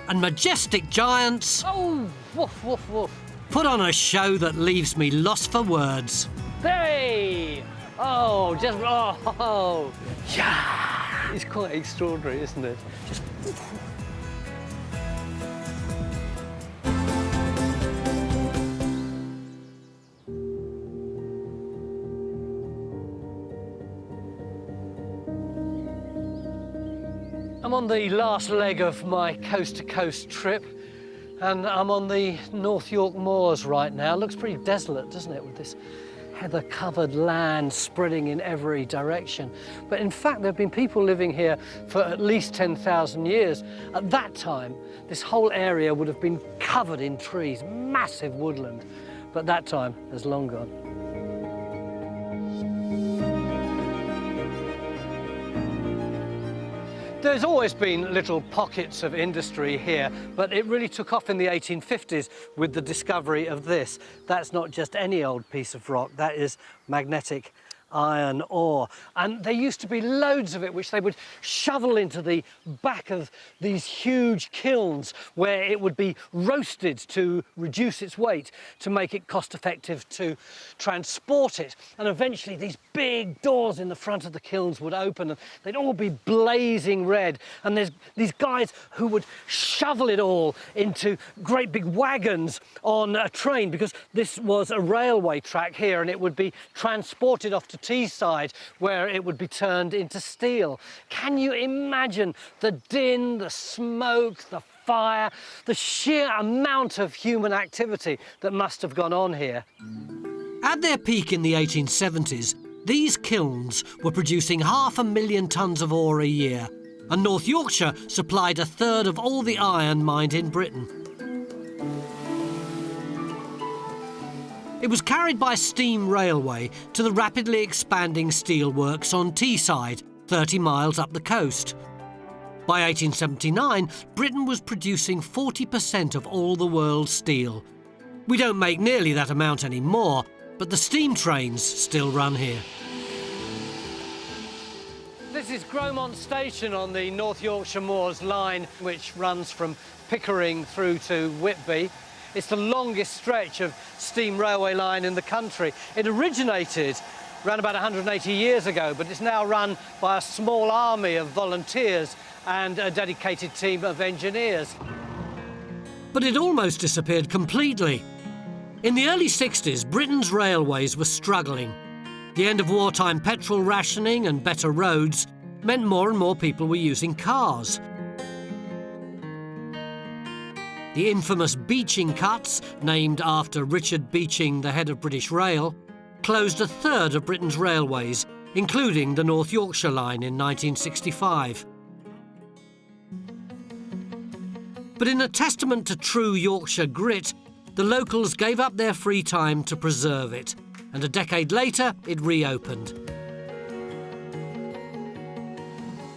And majestic giants. Oh, woof, woof, woof. Put on a show that leaves me lost for words. Hey! Oh, just, oh, yeah! It's quite extraordinary, isn't it? Just... I'm on the last leg of my coast-to-coast trip, and I'm on the North York Moors right now. It looks pretty desolate, doesn't it, with this heather-covered land spreading in every direction. But in fact, there have been people living here for at least 10,000 years. At that time, this whole area would have been covered in trees, massive woodland. But that time has long gone. There's always been little pockets of industry here, but it really took off in the 1850s with the discovery of this. That's not just any old piece of rock, that is magnetic iron ore. And there used to be loads of it, which they would shovel into the back of these huge kilns where it would be roasted to reduce its weight, to make it cost-effective to transport it. And eventually these big doors in the front of the kilns would open and they'd all be blazing red. And there's these guys who would shovel it all into great big wagons on a train, because this was a railway track here, and it would be transported off to Teesside where it would be turned into steel. Can you imagine the din, the smoke, the fire, the sheer amount of human activity that must have gone on here? At their peak in the 1870s, these kilns were producing 500,000 tonnes of ore a year, and North Yorkshire supplied a third of all the iron mined in Britain. It was carried by steam railway to the rapidly expanding steelworks on Teesside, 30 miles up the coast. By 1879, Britain was producing 40% of all the world's steel. We don't make nearly that amount anymore, but the steam trains still run here. This is Gromont Station on the North Yorkshire Moors line, which runs from Pickering through to Whitby. It's the longest stretch of steam railway line in the country. It originated around about 180 years ago, but it's now run by a small army of volunteers and a dedicated team of engineers. But it almost disappeared completely. In the early 60s, Britain's railways were struggling. The end of wartime petrol rationing and better roads meant more and more people were using cars. The infamous Beeching cuts, named after Richard Beeching, the head of British Rail, closed a third of Britain's railways, including the North Yorkshire line in 1965. But in a testament to true Yorkshire grit, the locals gave up their free time to preserve it, and a decade later it reopened.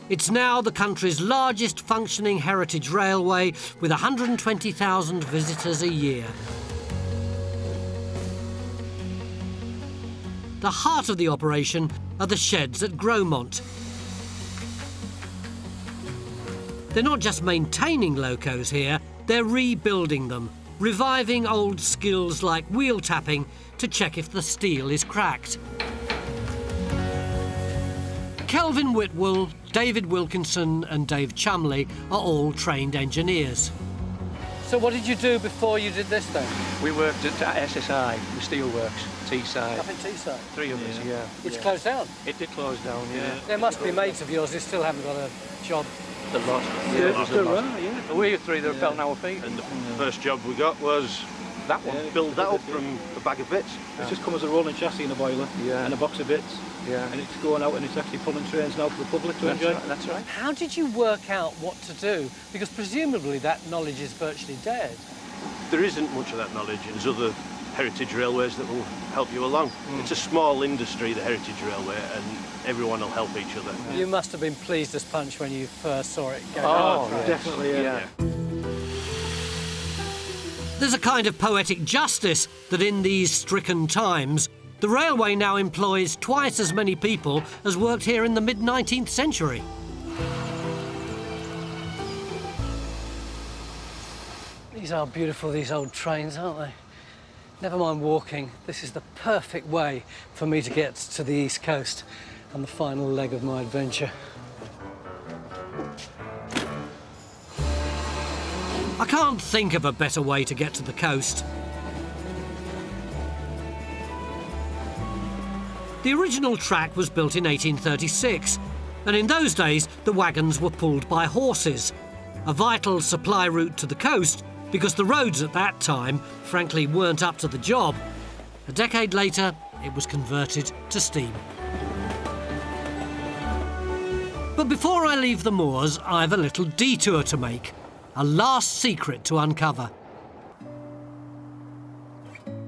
It's now the country's largest functioning heritage railway, with 120,000 visitors a year. The heart of the operation are the sheds at Gromont. They're not just maintaining locos here, they're rebuilding them, reviving old skills like wheel tapping to check if the steel is cracked. Kelvin Whitwell, David Wilkinson and Dave Chumley are all trained engineers. So what did you do before you did this then? We worked at SSI, the steelworks, Teesside. Up in Teesside? 3 of us, yeah. Which closed down? It did close down, yeah. There must be mates of yours who still haven't got a job. The lot. Yeah, still are, yeah. We were 3 that fell on our feet. And the first job we got was that one. Build that up from a bag of bits. It's just come as a rolling chassis in a boiler and a box of bits. Yeah. And it's going out and it's actually pulling trains now for the public to enjoy. Right, that's right. How did you work out what to do? Because presumably that knowledge is virtually dead. There isn't much of that knowledge. There's other heritage railways that will help you along. It's a small industry, the heritage railway, and everyone will help each other. You must have been pleased as punch when you first saw it go. Oh, yes. Definitely, yeah. There's a kind of poetic justice that in these stricken times, the railway now employs twice as many people as worked here in the mid-19th century. These are beautiful, these old trains, aren't they? Never mind walking, this is the perfect way for me to get to the East Coast and the final leg of my adventure. I can't think of a better way to get to the coast. The original track was built in 1836, and in those days the wagons were pulled by horses, a vital supply route to the coast because the roads at that time, frankly, weren't up to the job. A decade later, it was converted to steam. But before I leave the moors, I've a little detour to make, a last secret to uncover.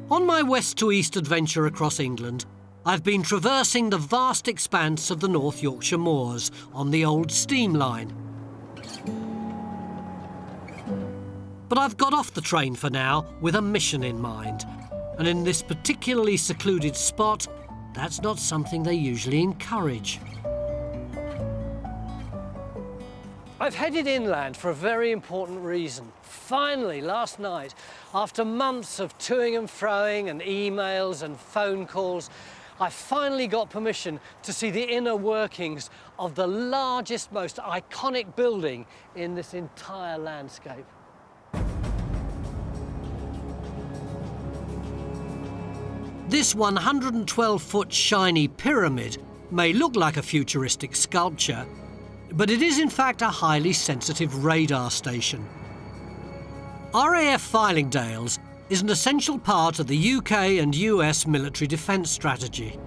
On my west to east adventure across England, I've been traversing the vast expanse of the North Yorkshire Moors on the old steam line. But I've got off the train for now with a mission in mind. And in this particularly secluded spot, that's not something they usually encourage. I've headed inland for a very important reason. Finally, last night, after months of toing and froing and emails and phone calls, I finally got permission to see the inner workings of the largest, most iconic building in this entire landscape. This 112-foot shiny pyramid may look like a futuristic sculpture, but it is in fact a highly sensitive radar station. RAF Fylingdales is an essential part of the UK and US military defence strategy.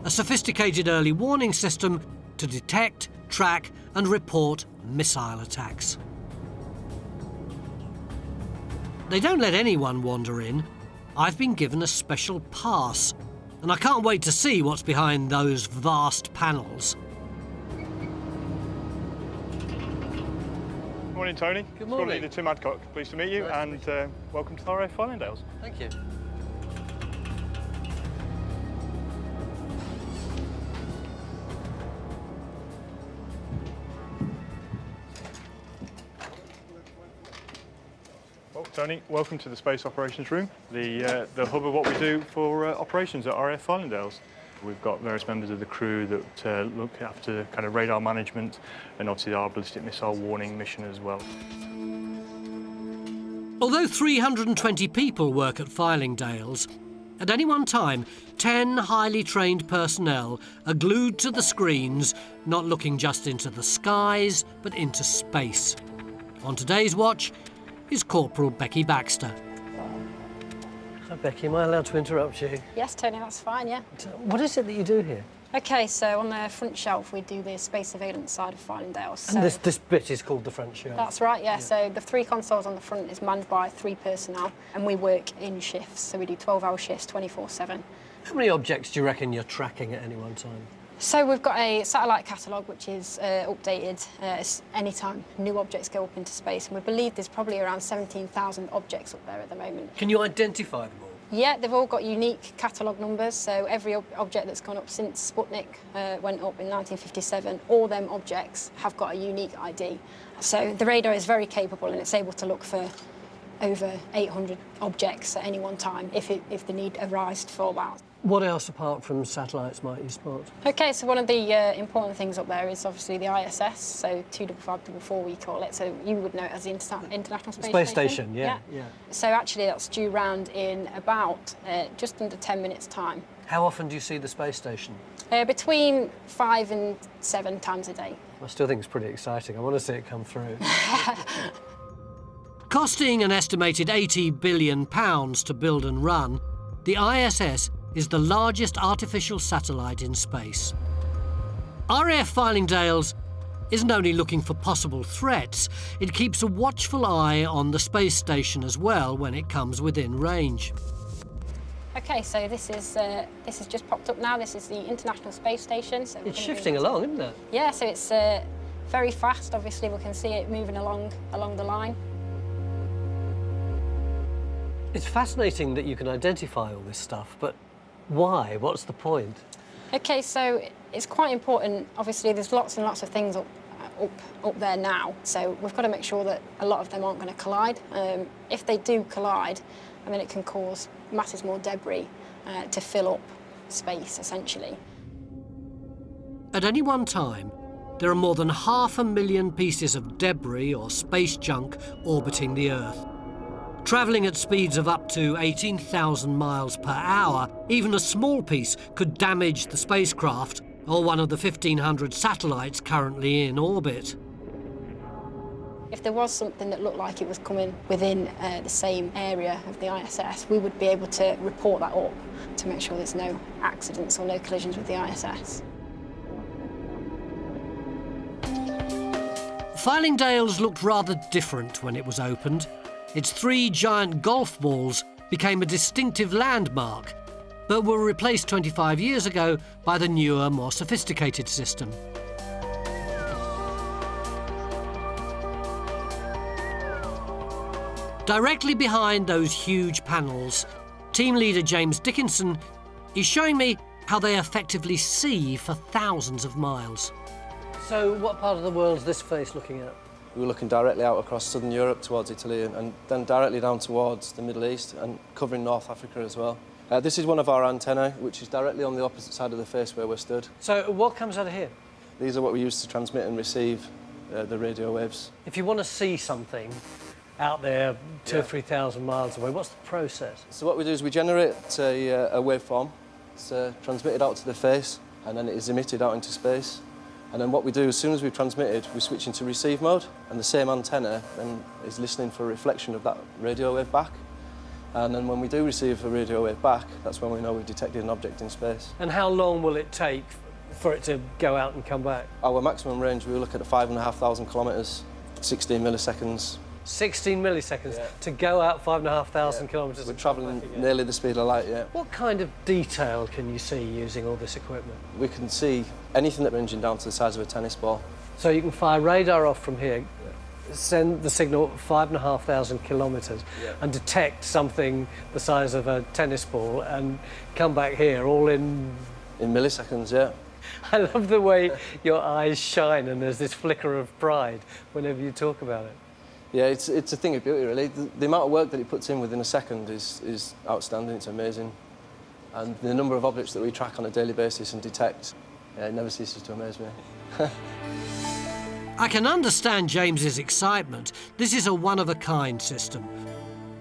A sophisticated early warning system to detect, track and report missile attacks. They don't let anyone wander in. I've been given a special pass, and I can't wait to see what's behind those vast panels. Morning, Tony. Good morning. Leader Tim Adcock. Pleased to meet you, and welcome to the RAF Fylingdales. Thank you. Well, Tony, welcome to the Space Operations Room, the hub of what we do for operations at RAF Fylingdales. We've got various members of the crew that look after kind of radar management and obviously our ballistic missile warning mission as well. Although 320 people work at Fylingdales, at any one time, 10 highly trained personnel are glued to the screens, not looking just into the skies, but into space. On today's watch is Corporal Becky Baxter. Hi, Becky, am I allowed to interrupt you? Yes, Tony, that's fine, yeah. What is it that you do here? OK, so on the front shelf, we do the space surveillance side of Fylingdales. So And this bit is called the front shelf? that's right, yeah. So the 3 consoles on the front is manned by 3 personnel, and we work in shifts. So we do 12-hour shifts, 24/7. How many objects do you reckon you're tracking at any one time? So we've got a satellite catalogue which is updated any time new objects go up into space, and we believe there's probably around 17,000 objects up there at the moment. Can you identify them all? Yeah, they've all got unique catalogue numbers, so every object that's gone up since Sputnik went up in 1957, all them objects have got a unique ID. So the radar is very capable and it's able to look for over 800 objects at any one time if the need arises for that. What else apart from satellites might you spot? OK, so one of the important things up there is obviously the ISS, so 25544 we call it, so you would know it as the International Space Station. Yeah. So actually that's due round in about just under 10 minutes' time. How often do you see the space station? Between 5 and 7 times a day. I still think it's pretty exciting. I want to see it come through. Costing an estimated £80 billion to build and run, the ISS is the largest artificial satellite in space. RAF Fylingdales isn't only looking for possible threats, it keeps a watchful eye on the space station as well when it comes within range. OK, so this is just popped up now. This is the International Space Station. So it's shifting along, isn't it? Yeah, so it's very fast. Obviously, we can see it moving along the line. It's fascinating that you can identify all this stuff, but why? What's the point? OK, so it's quite important. Obviously, there's lots and lots of things up there now, so we've got to make sure that a lot of them aren't going to collide. If they do collide, I mean, it can cause masses more debris to fill up space, essentially. At any one time, there are more than 500,000 pieces of debris or space junk orbiting the Earth. Travelling at speeds of up to 18,000 miles per hour, even a small piece could damage the spacecraft or one of the 1,500 satellites currently in orbit. If there was something that looked like it was coming within the same area of the ISS, we would be able to report that up to make sure there's no accidents or no collisions with the ISS. Fylingdales looked rather different when it was opened. Its 3 giant golf balls became a distinctive landmark, but were replaced 25 years ago by the newer, more sophisticated system. Directly behind those huge panels, Team leader James Dickinson is showing me how they effectively see for thousands of miles. So what part of the world is this face looking at? We were looking directly out across southern Europe towards Italy and then directly down towards the Middle East and covering North Africa as well. This is one of our antennae, which is directly on the opposite side of the face where we're stood. So what comes out of here? These are what we use to transmit and receive the radio waves. If you want to see something out there 2,000 or 3,000 miles away, what's the process? So what we do is we generate a waveform. It's transmitted out to the face and then it is emitted out into space. And then what we do, as soon as we've transmitted, we switch into receive mode, and the same antenna then is listening for a reflection of that radio wave back. And then when we do receive a radio wave back, that's when we know we've detected an object in space. And how long will it take for it to go out and come back? Our maximum range, we look at 5,500 kilometres, 16 milliseconds. 16 milliseconds to go out 5,500 kilometres. We're travelling nearly the speed of light, yeah. What kind of detail can you see using all this equipment? We can see anything that ranging down to the size of a tennis ball. So you can fire radar off from here, send the signal 5,500 kilometres and detect something the size of a tennis ball and come back here all in... In milliseconds, yeah. I love the way your eyes shine and there's this flicker of pride whenever you talk about it. Yeah, it's a thing of beauty, really. The amount of work that it puts in within a second is outstanding, it's amazing. And the number of objects that we track on a daily basis and detect, it never ceases to amaze me. I can understand James's excitement. This is a one-of-a-kind system.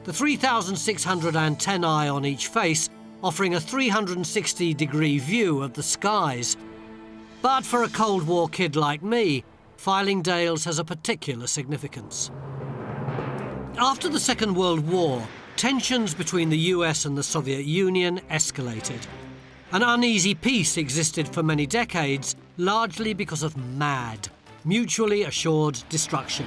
The 3,600 antennae on each face offering a 360-degree view of the skies. But for a Cold War kid like me, Fylingdales has a particular significance. After the Second World War, tensions between the US and the Soviet Union escalated. An uneasy peace existed for many decades, largely because of MAD, mutually assured destruction.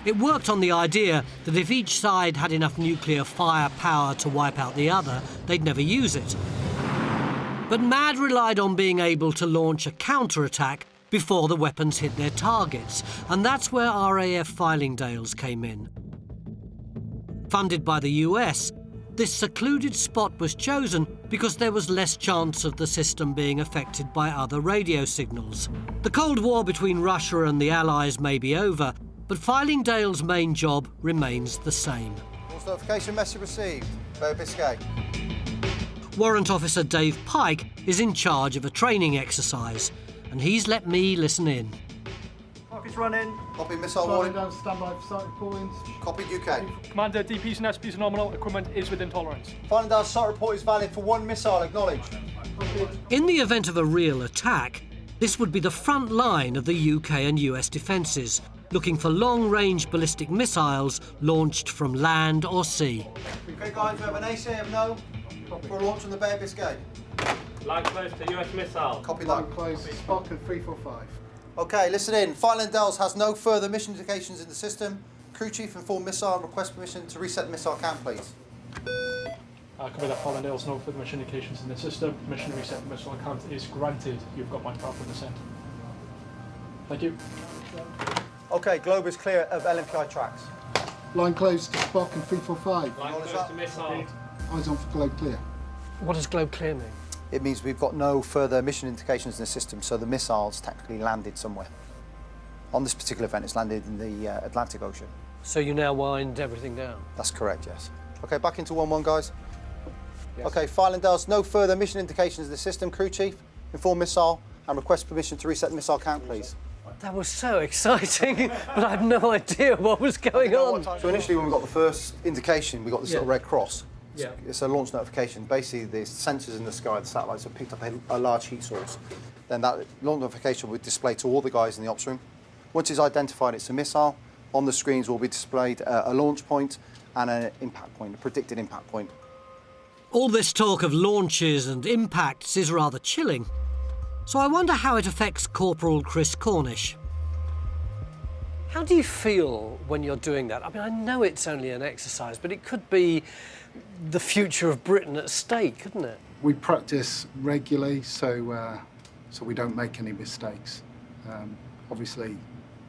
It worked on the idea that if each side had enough nuclear firepower to wipe out the other, they'd never use it. But MAD relied on being able to launch a counterattack before the weapons hit their targets, and that's where RAF Fylingdales came in. Funded by the US, this secluded spot was chosen because there was less chance of the system being affected by other radio signals. The Cold War between Russia and the Allies may be over, but Fylingdales' main job remains the same. False notification message received. Bay of Biscay. Warrant Officer Dave Pike is in charge of a training exercise, and he's let me listen in. Rockets running. Copy missile warning. Down, stand by for starting points. Copied UK. Commander, DPs and SPs are nominal. Equipment is within tolerance. Fylingdales site report is valid for one missile. Acknowledged. In the event of a real attack, this would be the front line of the UK and US defences, looking for long-range ballistic missiles launched from land or sea. Okay, guys, we have an ACM no for a launch on the Bay of Biscay. Line close to US missile. Copy that. Line close. Spock and 345. Okay, listen in. Fylingdales has no further mission indications in the system. Crew chief informed missile and request permission to reset the missile count, please. Copy that, Fylingdales. No further mission indications in the system. Permission to reset the missile count is granted. You've got my powerful consent. Thank you. Okay, globe is clear of LMPI tracks. Line close to Spock and 345. Line close to missile. Eyes on for globe clear. What does globe clear mean? It means we've got no further mission indications in the system, so the missile's technically landed somewhere. On this particular event, it's landed in the Atlantic Ocean. So you now wind everything down? That's correct, yes. Okay, back into 1-1, guys. Yes. Okay, Fylingdales, no further mission indications in the system. Crew chief, inform missile and request permission to reset the missile count, please. That was so exciting, but I had no idea what was going on. So initially, when we got the first indication, we got this little red cross. Yeah. It's a launch notification. Basically, the sensors in the sky, the satellites, have picked up a large heat source. Then that launch notification will be displayed to all the guys in the ops room. Once it's identified it's a missile, on the screens will be displayed a launch point and an impact point, a predicted impact point. All this talk of launches and impacts is rather chilling. So I wonder how it affects Corporal Chris Cornish. How do you feel when you're doing that? I mean, I know it's only an exercise, but it could be the future of Britain at stake, couldn't it? We practice regularly, so we don't make any mistakes. Obviously,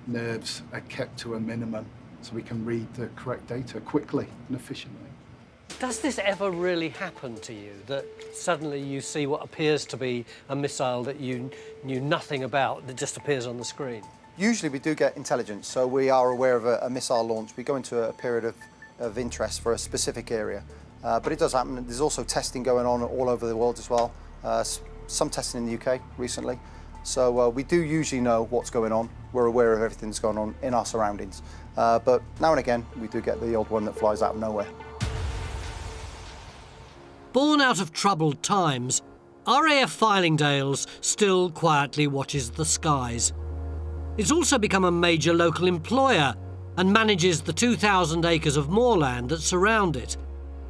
nerves are kept to a minimum, so we can read the correct data quickly and efficiently. Does this ever really happen to you, that suddenly you see what appears to be a missile that you knew nothing about that just appears on the screen? Usually we do get intelligence, so we are aware of a missile launch. We go into a period of interest for a specific area. But it does happen. There's also testing going on all over the world as well. Some testing in the UK recently. So we do usually know what's going on. We're aware of everything that's going on in our surroundings. But now and again, we do get the odd one that flies out of nowhere. Born out of troubled times, RAF Fylingdales still quietly watches the skies. It's also become a major local employer and manages the 2,000 acres of moorland that surround it.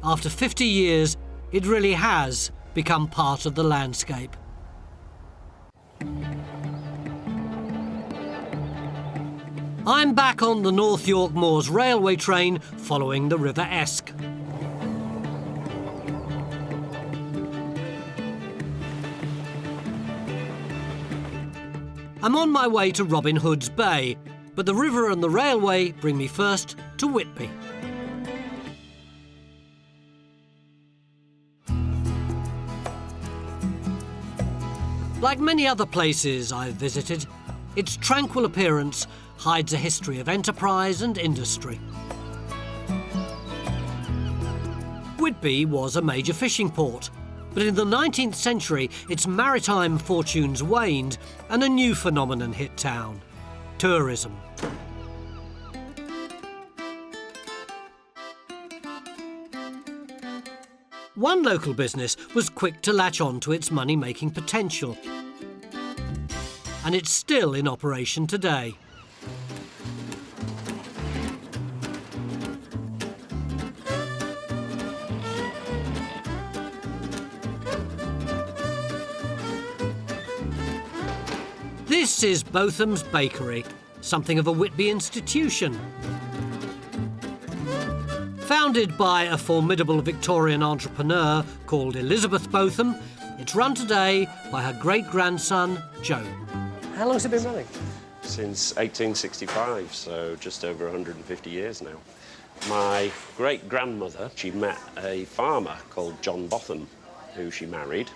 After 50 years, it really has become part of the landscape. I'm back on the North Yorkshire Moors railway train following the River Esk. I'm on my way to Robin Hood's Bay, but the river and the railway bring me first to Whitby. Like many other places I've visited, its tranquil appearance hides a history of enterprise and industry. Whitby was a major fishing port, but in the 19th century its maritime fortunes waned and a new phenomenon hit town: tourism. One local business was quick to latch on to its money-making potential, and it's still in operation today. This is Botham's Bakery, something of a Whitby institution. Founded by a formidable Victorian entrepreneur called Elizabeth Botham, it's run today by her great-grandson, Joe. How long has it been running? Since 1865, so just over 150 years now. My great-grandmother, she met a farmer called John Botham, who she married,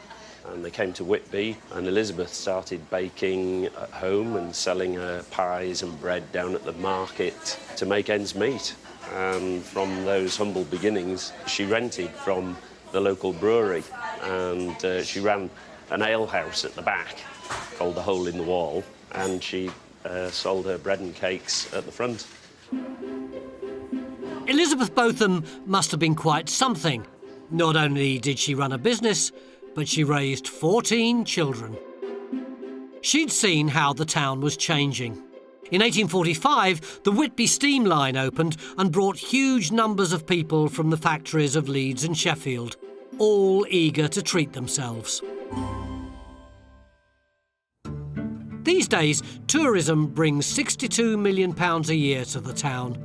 and they came to Whitby, and Elizabeth started baking at home and selling her pies and bread down at the market to make ends meet. And from those humble beginnings, she rented from the local brewery, and she ran an ale house at the back called the Hole in the Wall, and she sold her bread and cakes at the front. Elizabeth Botham must have been quite something. Not only did she run a business, but she raised 14 children. She'd seen how the town was changing. In 1845, the Whitby steam line opened and brought huge numbers of people from the factories of Leeds and Sheffield, all eager to treat themselves. These days, tourism brings £62 million a year to the town.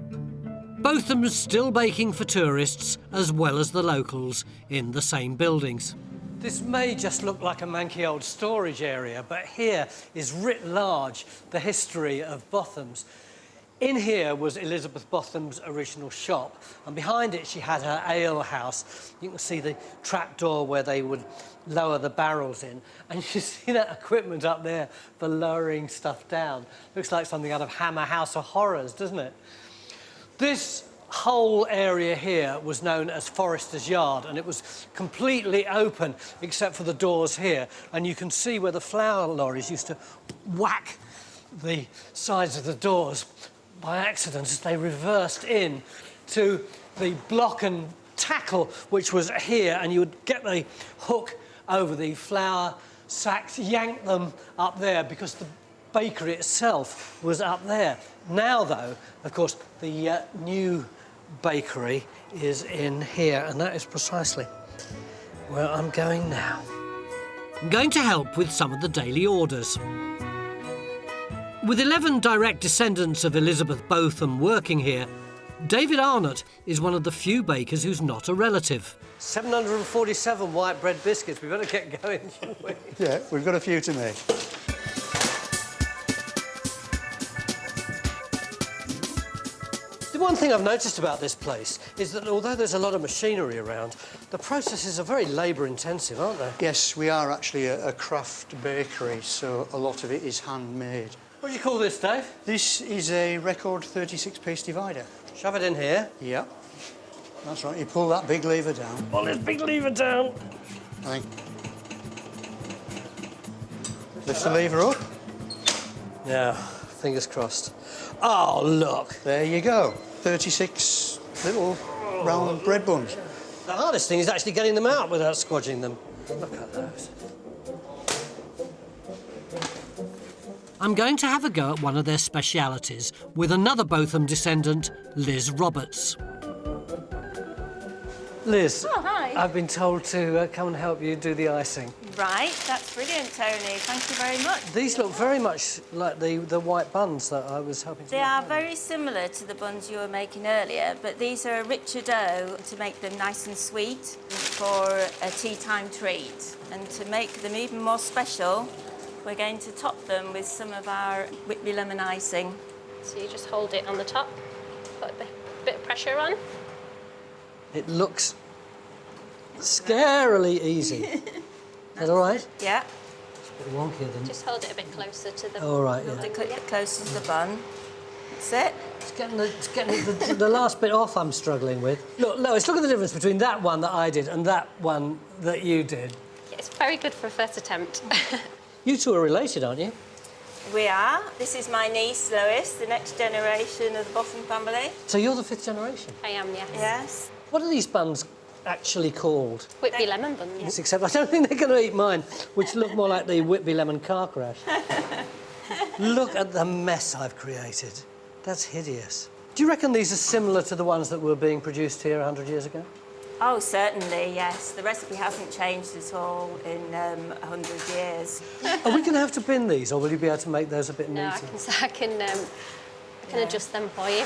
Botham's still baking for tourists as well as the locals in the same buildings. This may just look like a manky old storage area, but here is writ large the history of Botham's. In here was Elizabeth Botham's original shop, and behind it she had her ale house. You can see the trapdoor where they would lower the barrels in, and you see that equipment up there for lowering stuff down. Looks like something out of Hammer House of Horrors, doesn't it? This whole area here was known as Forester's Yard, and it was completely open except for the doors here, and you can see where the flour lorries used to whack the sides of the doors by accident as they reversed in to the block and tackle, which was here, and you would get the hook over the flour sacks, yank them up there because the bakery itself was up there. Now, though, of course, the new bakery is in here, and that is precisely where I'm going now. I'm going to help with some of the daily orders. With 11 direct descendants of Elizabeth Botham working here, David Arnott is one of the few bakers who's not a relative. 747 white bread biscuits. We better get going, shouldn't we? Yeah, we've got a few to make. The one thing I've noticed about this place is that although there's a lot of machinery around, the processes are very labour-intensive, aren't they? Yes, we are actually a craft bakery, so a lot of it is handmade. What do you call this, Dave? This is a record 36-piece divider. Shove it in here. Yep. That's right, you pull that big lever down. Pull this big lever down. Right. Lift the lever up. Yeah, fingers crossed. Oh, look. There you go. 36 little round bread buns. The hardest thing is actually getting them out without squodging them. Look at those. I'm going to have a go at one of their specialities with another Botham descendant, Liz Roberts. Liz, Oh, hi. I've been told to come and help you do the icing. Right, that's brilliant, Tony. Thank you very much. These look very much like the white buns that I was helping to They make. are very similar to the buns you were making earlier, but these are a richer dough to make them nice and sweet for a tea time treat. And to make them even more special, we're going to top them with some of our Whitby lemon icing. So you just hold it on the top, put a bit of pressure on. It looks scarily easy. Is that all right? Yeah. It's a bit wonky, then. Just hold it a bit closer to the... All right, Hold yeah. it a bit closer to the bun. That's it. It's getting the last bit off I'm struggling with. Look, Lois, look at the difference between that one that I did and that one that you did. Yeah, it's very good for a first attempt. You two are related, aren't you? We are. This is my niece, Lois, the next generation of the Botham family. So you're the 5th generation? I am, yes. Yes. What are these buns actually called? Whitby lemon buns. Yes. Except I don't think they're going to eat mine, which look more like the Whitby lemon car crash. Look at the mess I've created. That's hideous. Do you reckon these are similar to the ones that were being produced here 100 years ago? Oh, certainly, yes. The recipe hasn't changed at all in 100 years. Are we going to have to bin these, or will you be able to make those a bit No, neater? I can adjust them for you.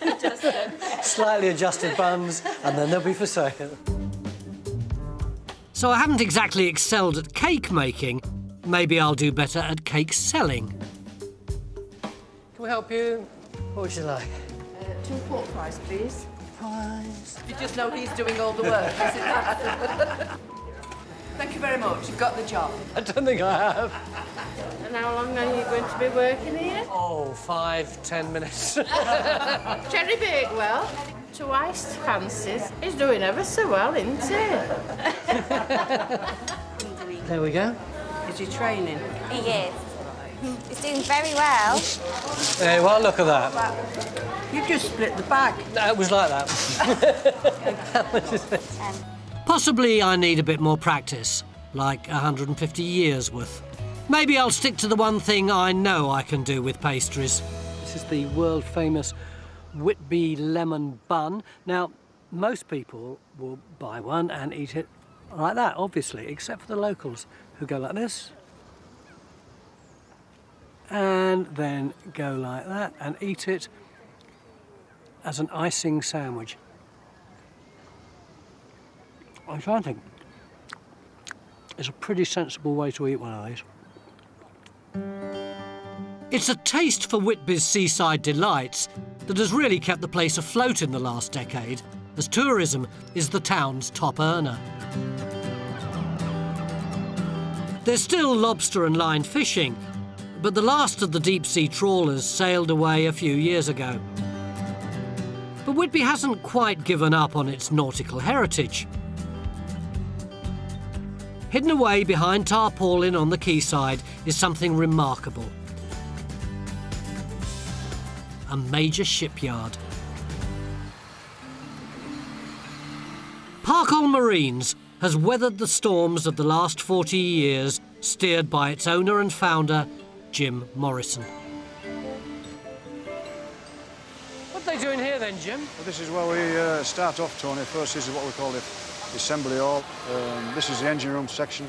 Adjust them. Slightly adjusted buns, and then they'll be for sale. So I haven't exactly excelled at cake making. Maybe I'll do better at cake selling. Can we help you? What would you like? 2 pork pies, please. Pies. You just know he's doing all the work, is it? Thank you very much. You've got the job. I don't think I have. And how long are you going to be working here? Oh, 5-10 minutes. Cherry Bakewell, to iced fancies. He's doing ever so well, isn't he? There we go. Is he training? He is. He's doing very well. Hey, well, look at that. You've just split the bag. It was like that. How much is it? Possibly I need a bit more practice, like 150 years worth. Maybe I'll stick to the one thing I know I can do with pastries. This is the world-famous Whitby lemon bun. Now, most people will buy one and eat it like that, obviously, except for the locals, who go like this, and then go like that and eat it as an icing sandwich. I'm trying to think. It's a pretty sensible way to eat one of these. It's a taste for Whitby's seaside delights that has really kept the place afloat in the last decade, as tourism is the town's top earner. There's still lobster and line fishing, but the last of the deep-sea trawlers sailed away a few years ago. But Whitby hasn't quite given up on its nautical heritage. Hidden away behind tarpaulin on the quayside is something remarkable. A major shipyard. Parkall Marines has weathered the storms of the last 40 years, steered by its owner and founder, Jim Morrison. What are they doing here then, Jim? Well, this is where we start off, Tony. First, this is what we call the assembly hall. This is the engine room section,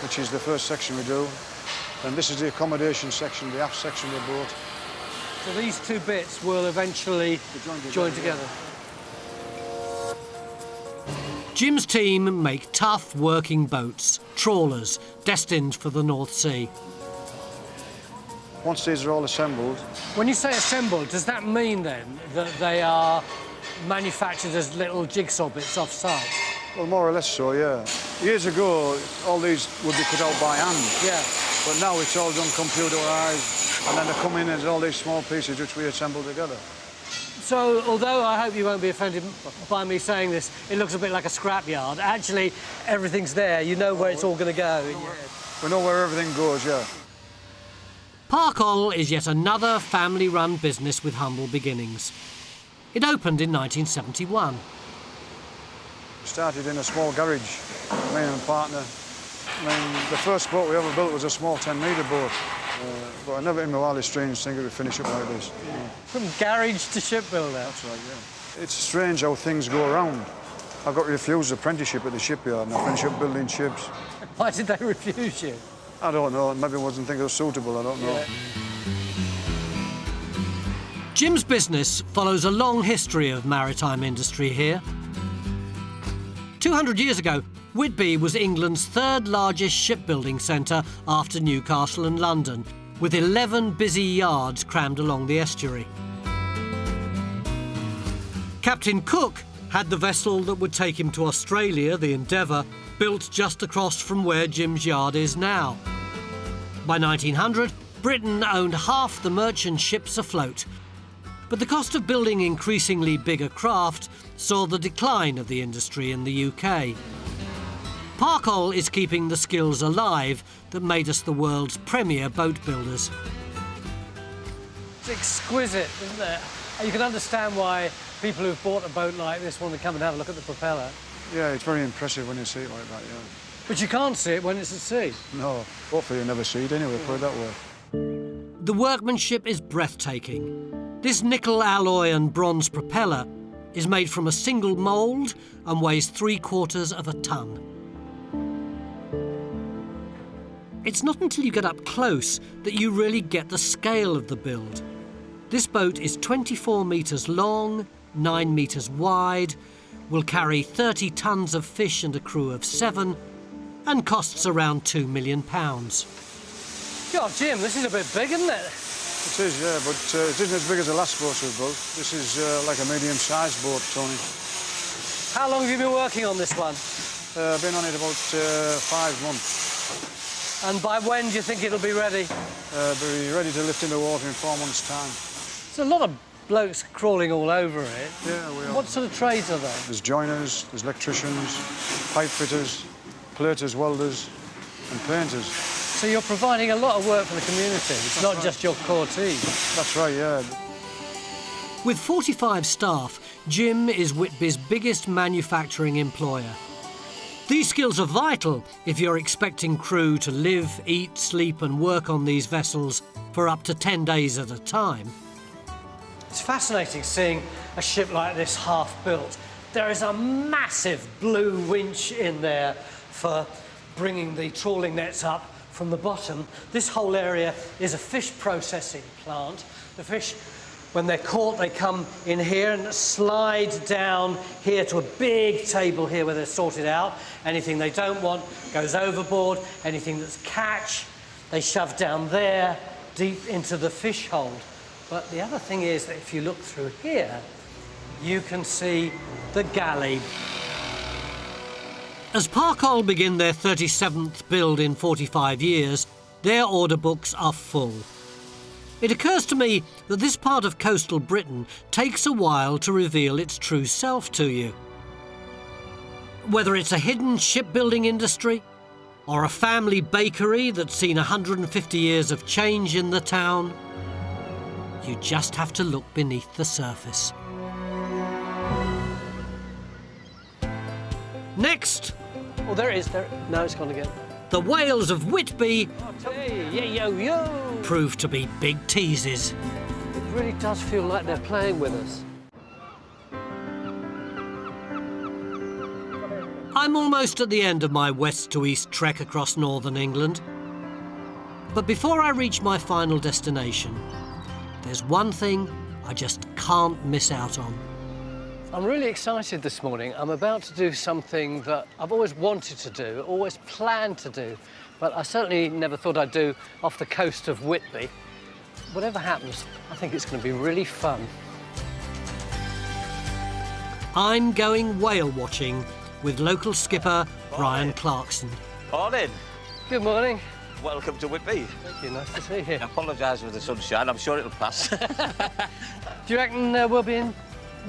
which is the first section we do. And this is the accommodation section, the aft section of the boat. So these two bits will eventually join together. Jim's team make tough working boats, trawlers, destined for the North Sea. Once these are all assembled... When you say assembled, does that mean then that they are manufactured as little jigsaw bits off-site? Well, more or less so, yeah. Years ago, all these would be cut out by hand. Yeah. But now it's all done computerised, and then they come in as all these small pieces which we assemble together. So, although I hope you won't be offended by me saying this, it looks a bit like a scrapyard. Actually, everything's there. You know where it's all going to go. We know where everything goes, yeah. Parkall is yet another family-run business with humble beginnings. It opened in 1971. We started in a small garage, me and a partner. I mean, the first boat we ever built was a small 10-metre boat. But I never in my wildest dreams think it would finish up like this. From garage to shipbuilder? That's right, yeah. It's strange how things go around. I got refused apprenticeship at the shipyard and I finished up building ships. Why did they refuse you? I don't know. Maybe I wasn't thinking it was suitable, I don't know. Yeah. Jim's business follows a long history of maritime industry here. 200 years ago, Whitby was England's third largest shipbuilding centre after Newcastle and London, with 11 busy yards crammed along the estuary. Captain Cook had the vessel that would take him to Australia, the Endeavour, built just across from where Jim's yard is now. By 1900, Britain owned half the merchant ships afloat, but the cost of building increasingly bigger craft saw the decline of the industry in the UK. Parkall is keeping the skills alive that made us the world's premier boat builders. It's exquisite, isn't it? You can understand why people who've bought a boat like this want to come and have a look at the propeller. Yeah, it's very impressive when you see it like that, yeah. But you can't see it when it's at sea. No, hopefully you never see it anyway, put it that way. The workmanship is breathtaking. This nickel alloy and bronze propeller is made from a single mould and weighs 3/4 of a tonne. It's not until you get up close that you really get the scale of the build. This boat is 24 metres long, 9 metres wide, will carry 30 tonnes of fish and a crew of 7, and costs around £2 million. God, Jim, this is a bit big, isn't it? It is, yeah, but it isn't as big as the last boat we built. This is like a medium-sized boat, Tony. How long have you been working on this one? I've been on it about 5 months. And by when do you think it'll be ready? Be ready to lift in the water in 4 months' time. There's a lot of blokes crawling all over it. Yeah, we are. What sort of trades are there? There's joiners, there's electricians, pipe fitters, platers, welders and painters. So you're providing a lot of work for the community. It's not just your core team. That's right, yeah. With 45 staff, Jim is Whitby's biggest manufacturing employer. These skills are vital if you're expecting crew to live, eat, sleep and work on these vessels for up to 10 days at a time. It's fascinating seeing a ship like this half-built. There is a massive blue winch in there for bringing the trawling nets up from the bottom. This whole area is a fish processing plant. The fish, when they're caught, they come in here and slide down here to a big table here where they're sorted out. Anything they don't want goes overboard. Anything that's catch, they shove down there, deep into the fish hold. But the other thing is that if you look through here, you can see the galley. As Parkall begin their 37th build in 45 years, their order books are full. It occurs to me that this part of coastal Britain takes a while to reveal its true self to you. Whether it's a hidden shipbuilding industry, or a family bakery that's seen 150 years of change in the town, you just have to look beneath the surface. Next... Oh, there it is. There. Now it's gone again. The whales of Whitby Hey, yo. prove to be big teases. It really does feel like they're playing with us. I'm almost at the end of my west to east trek across northern England. But before I reach my final destination, there's one thing I just can't miss out on. I'm really excited this morning. I'm about to do something that I've always wanted to do, always planned to do, but I certainly never thought I'd do off the coast of Whitby. whatever happens, I think it's going to be really fun. I'm going whale watching with local skipper Brian Clarkson. Morning. Good morning. Welcome to Whitby. Thank you, nice to see you. I apologise for the sunshine, I'm sure it'll pass. Do you reckon we'll be in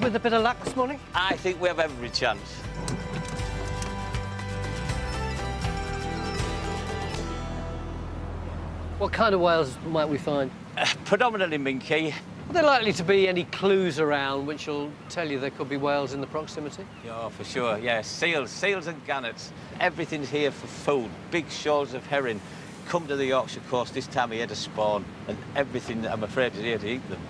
with a bit of luck this morning? I think we have every chance. What kind of whales might we find? Predominantly minke. Are there likely to be any clues around which will tell you there could be whales in the proximity? Yeah, for sure, yeah. Seals and gannets. Everything's here for food. Big shoals of herring come to the Yorkshire coast this time of year to spawn, and everything, I'm afraid, is here to eat them.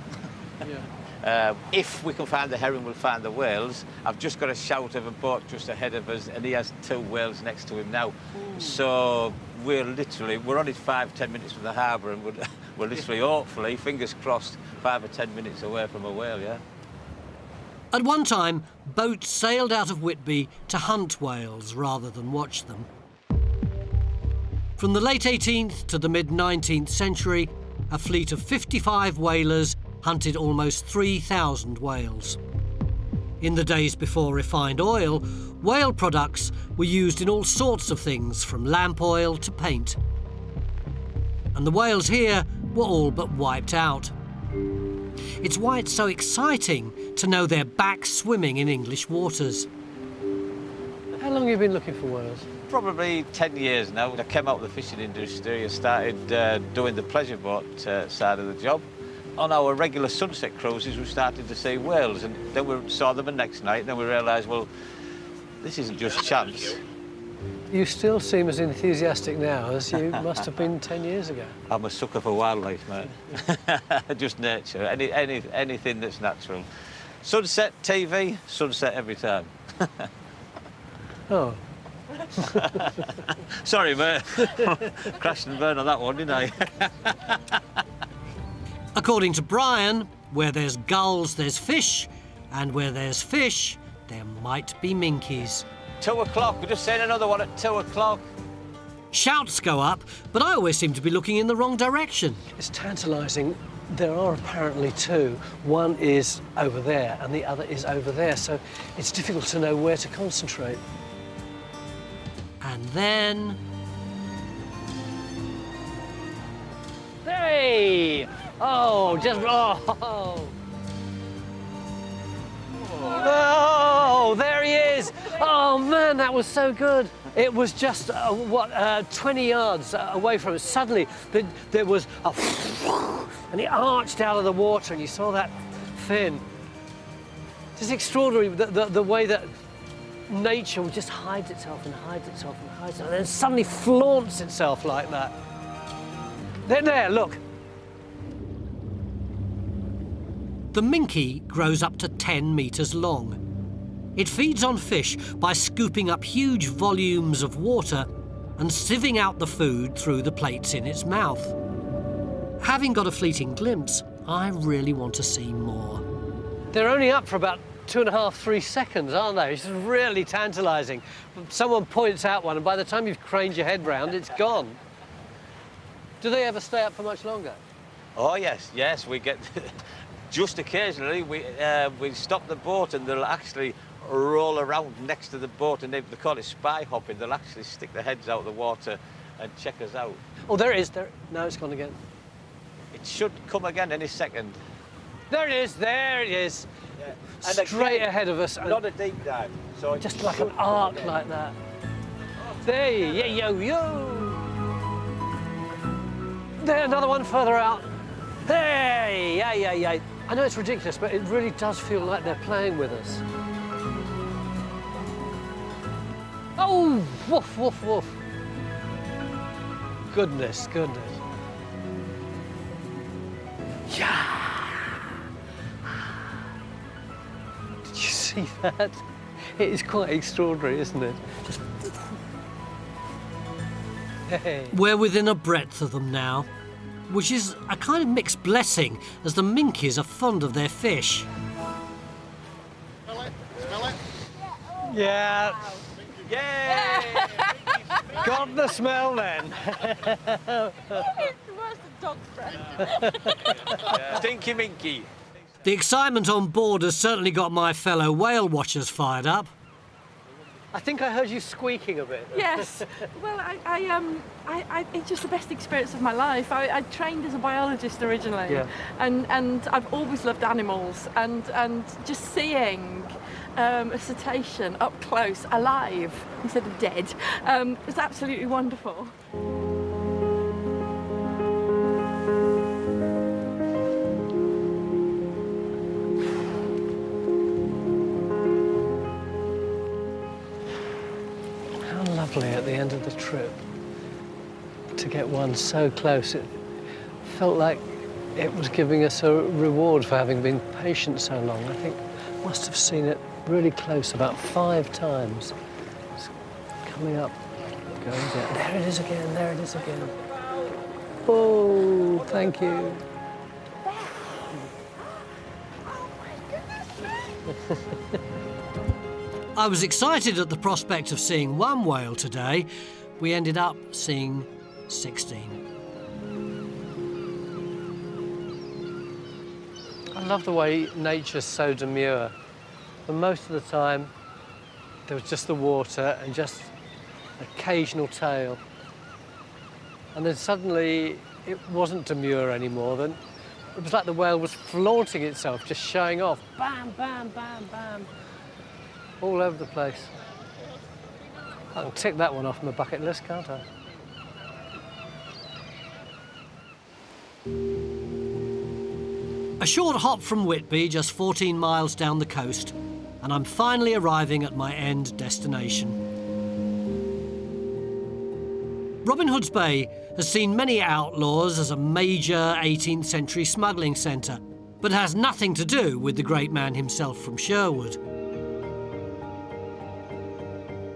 Yeah. If we can find the herring, we'll find the whales. I've just got a shout of a boat just ahead of us, and he has 2 whales next to him now. Ooh. So we're only 5-10 minutes from the harbour, and we're literally, hopefully, fingers crossed, 5 or 10 minutes away from a whale, yeah. At one time, boats sailed out of Whitby to hunt whales rather than watch them. From the late 18th to the mid-19th century, a fleet of 55 whalers hunted almost 3,000 whales. In the days before refined oil, whale products were used in all sorts of things, from lamp oil to paint. And the whales here were all but wiped out. It's why it's so exciting to know they're back swimming in English waters. How long have you been looking for whales? Probably 10 years now. I came out of the fishing industry and started doing the pleasure boat side of the job. On our regular sunset cruises, we started to see whales, and then we saw them the next night, and then we realised, well, this isn't just chance. You still seem as enthusiastic now as you must have been 10 years ago. I'm a sucker for wildlife, mate. Just nature, anything that's natural. Sunset TV, sunset every time. Oh. Sorry, mate. Crashed and burned on that one, didn't I? According to Brian, where there's gulls, there's fish, and where there's fish, there might be minkies. 2 o'clock, we're just saying another one at 2 o'clock. Shouts go up, but I always seem to be looking in the wrong direction. It's tantalising. There are apparently 2. One is over there and the other is over there, so it's difficult to know where to concentrate. And then... Hey! Oh, just... Oh! Oh, there he is! Oh, man, that was so good. It was just, 20 yards away from us. Suddenly, there was a... and it arched out of the water, and you saw that fin. It's extraordinary, the way that nature just hides itself and hides itself and hides itself, and then suddenly flaunts itself like that. There, look. The minke grows up to 10 metres long. It feeds on fish by scooping up huge volumes of water and sieving out the food through the plates in its mouth. Having got a fleeting glimpse, I really want to see more. They're only up for about 2.5, 3 seconds, aren't they? It's really tantalising. Someone points out one, and by the time you've craned your head round, it's gone. Do they ever stay up for much longer? Oh, yes, we get... Just occasionally, we stop the boat and they'll actually roll around next to the boat, and they call it spy hopping. They'll actually stick their heads out of the water and check us out. Oh, there it is. Now it's gone again. It should come again any second. There it is, there it is. Yeah. And straight ahead of us. Not a deep dive. So just like an arc like that. There, yo. There, another one further out. Hey, yeah. I know it's ridiculous, but it really does feel like they're playing with us. Oh, woof. Goodness. Yeah. Did you see that? It is quite extraordinary, isn't it? Just... Hey. We're within a breadth of them now, which is a kind of mixed blessing, as the minkies are fond of their fish. Smell it? Yeah. Yay! Got the smell then. It's the most photographer. Stinky Minky. The excitement on board has certainly got my fellow whale watchers fired up. I think I heard you squeaking a bit. Yes. Well, it's just the best experience of my life. I trained as a biologist originally, Yeah. and I've always loved animals, and just seeing a cetacean up close, alive instead of dead, was absolutely wonderful. Lovely at the end of the trip to get one so close. It felt like it was giving us a reward for having been patient so long. I think I must have seen it really close about 5 times. It's coming up, going down. There it is again, there it is again. Oh, thank you. I was excited at the prospect of seeing one whale today. We ended up seeing 16. I love the way nature's so demure. For most of the time, there was just the water and just an occasional tail. And then suddenly, it wasn't demure anymore. Then it was like the whale was flaunting itself, just showing off. Bam, bam, bam, bam. All over the place. I can tick that one off my bucket list, can't I? A short hop from Whitby, just 14 miles down the coast, and I'm finally arriving at my end destination. Robin Hood's Bay has seen many outlaws as a major 18th century smuggling centre, but has nothing to do with the great man himself from Sherwood.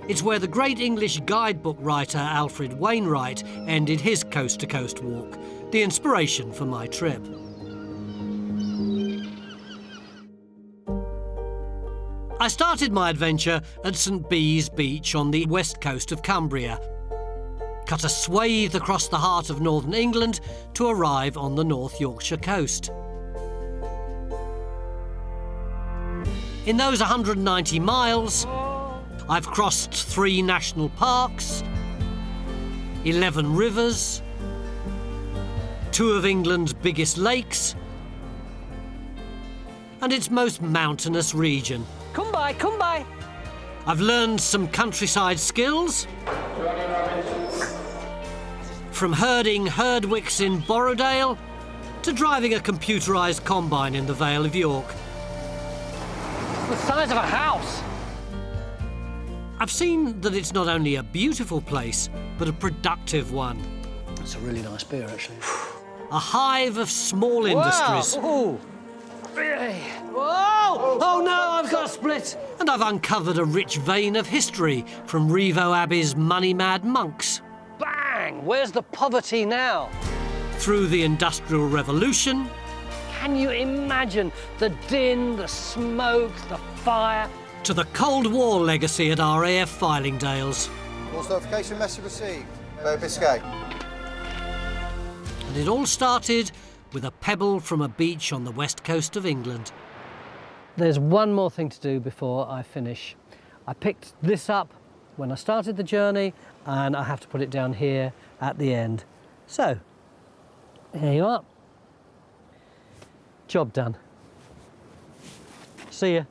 It's where the great English guidebook writer Alfred Wainwright ended his coast-to-coast walk, the inspiration for my trip. I started my adventure at St Bees Beach on the west coast of Cumbria, cut a swathe across the heart of northern England to arrive on the North Yorkshire coast. In those 190 miles, I've crossed 3 national parks, 11 rivers, 2 of England's biggest lakes, and its most mountainous region. Come by, come by! I've learned some countryside skills, from herding herdwicks in Borrowdale to driving a computerised combine in the Vale of York. It's the size of a house! I've seen that it's not only a beautiful place, but a productive one. It's a really nice beer, actually. A hive of small industries. Wow. Whoa! Oh no, I've got a split! And I've uncovered a rich vein of history from Rievaulx Abbey's money-mad monks. Bang! Where's the poverty now? Through the Industrial Revolution. Can you imagine the din, the smoke, the fire? To the Cold War legacy at RAF Fylingdales. Course notification message received. Bay of Biscay. And it all started with a pebble from a beach on the west coast of England. There's one more thing to do before I finish. I picked this up when I started the journey, and I have to put it down here at the end. So, here you are. Job done. See ya.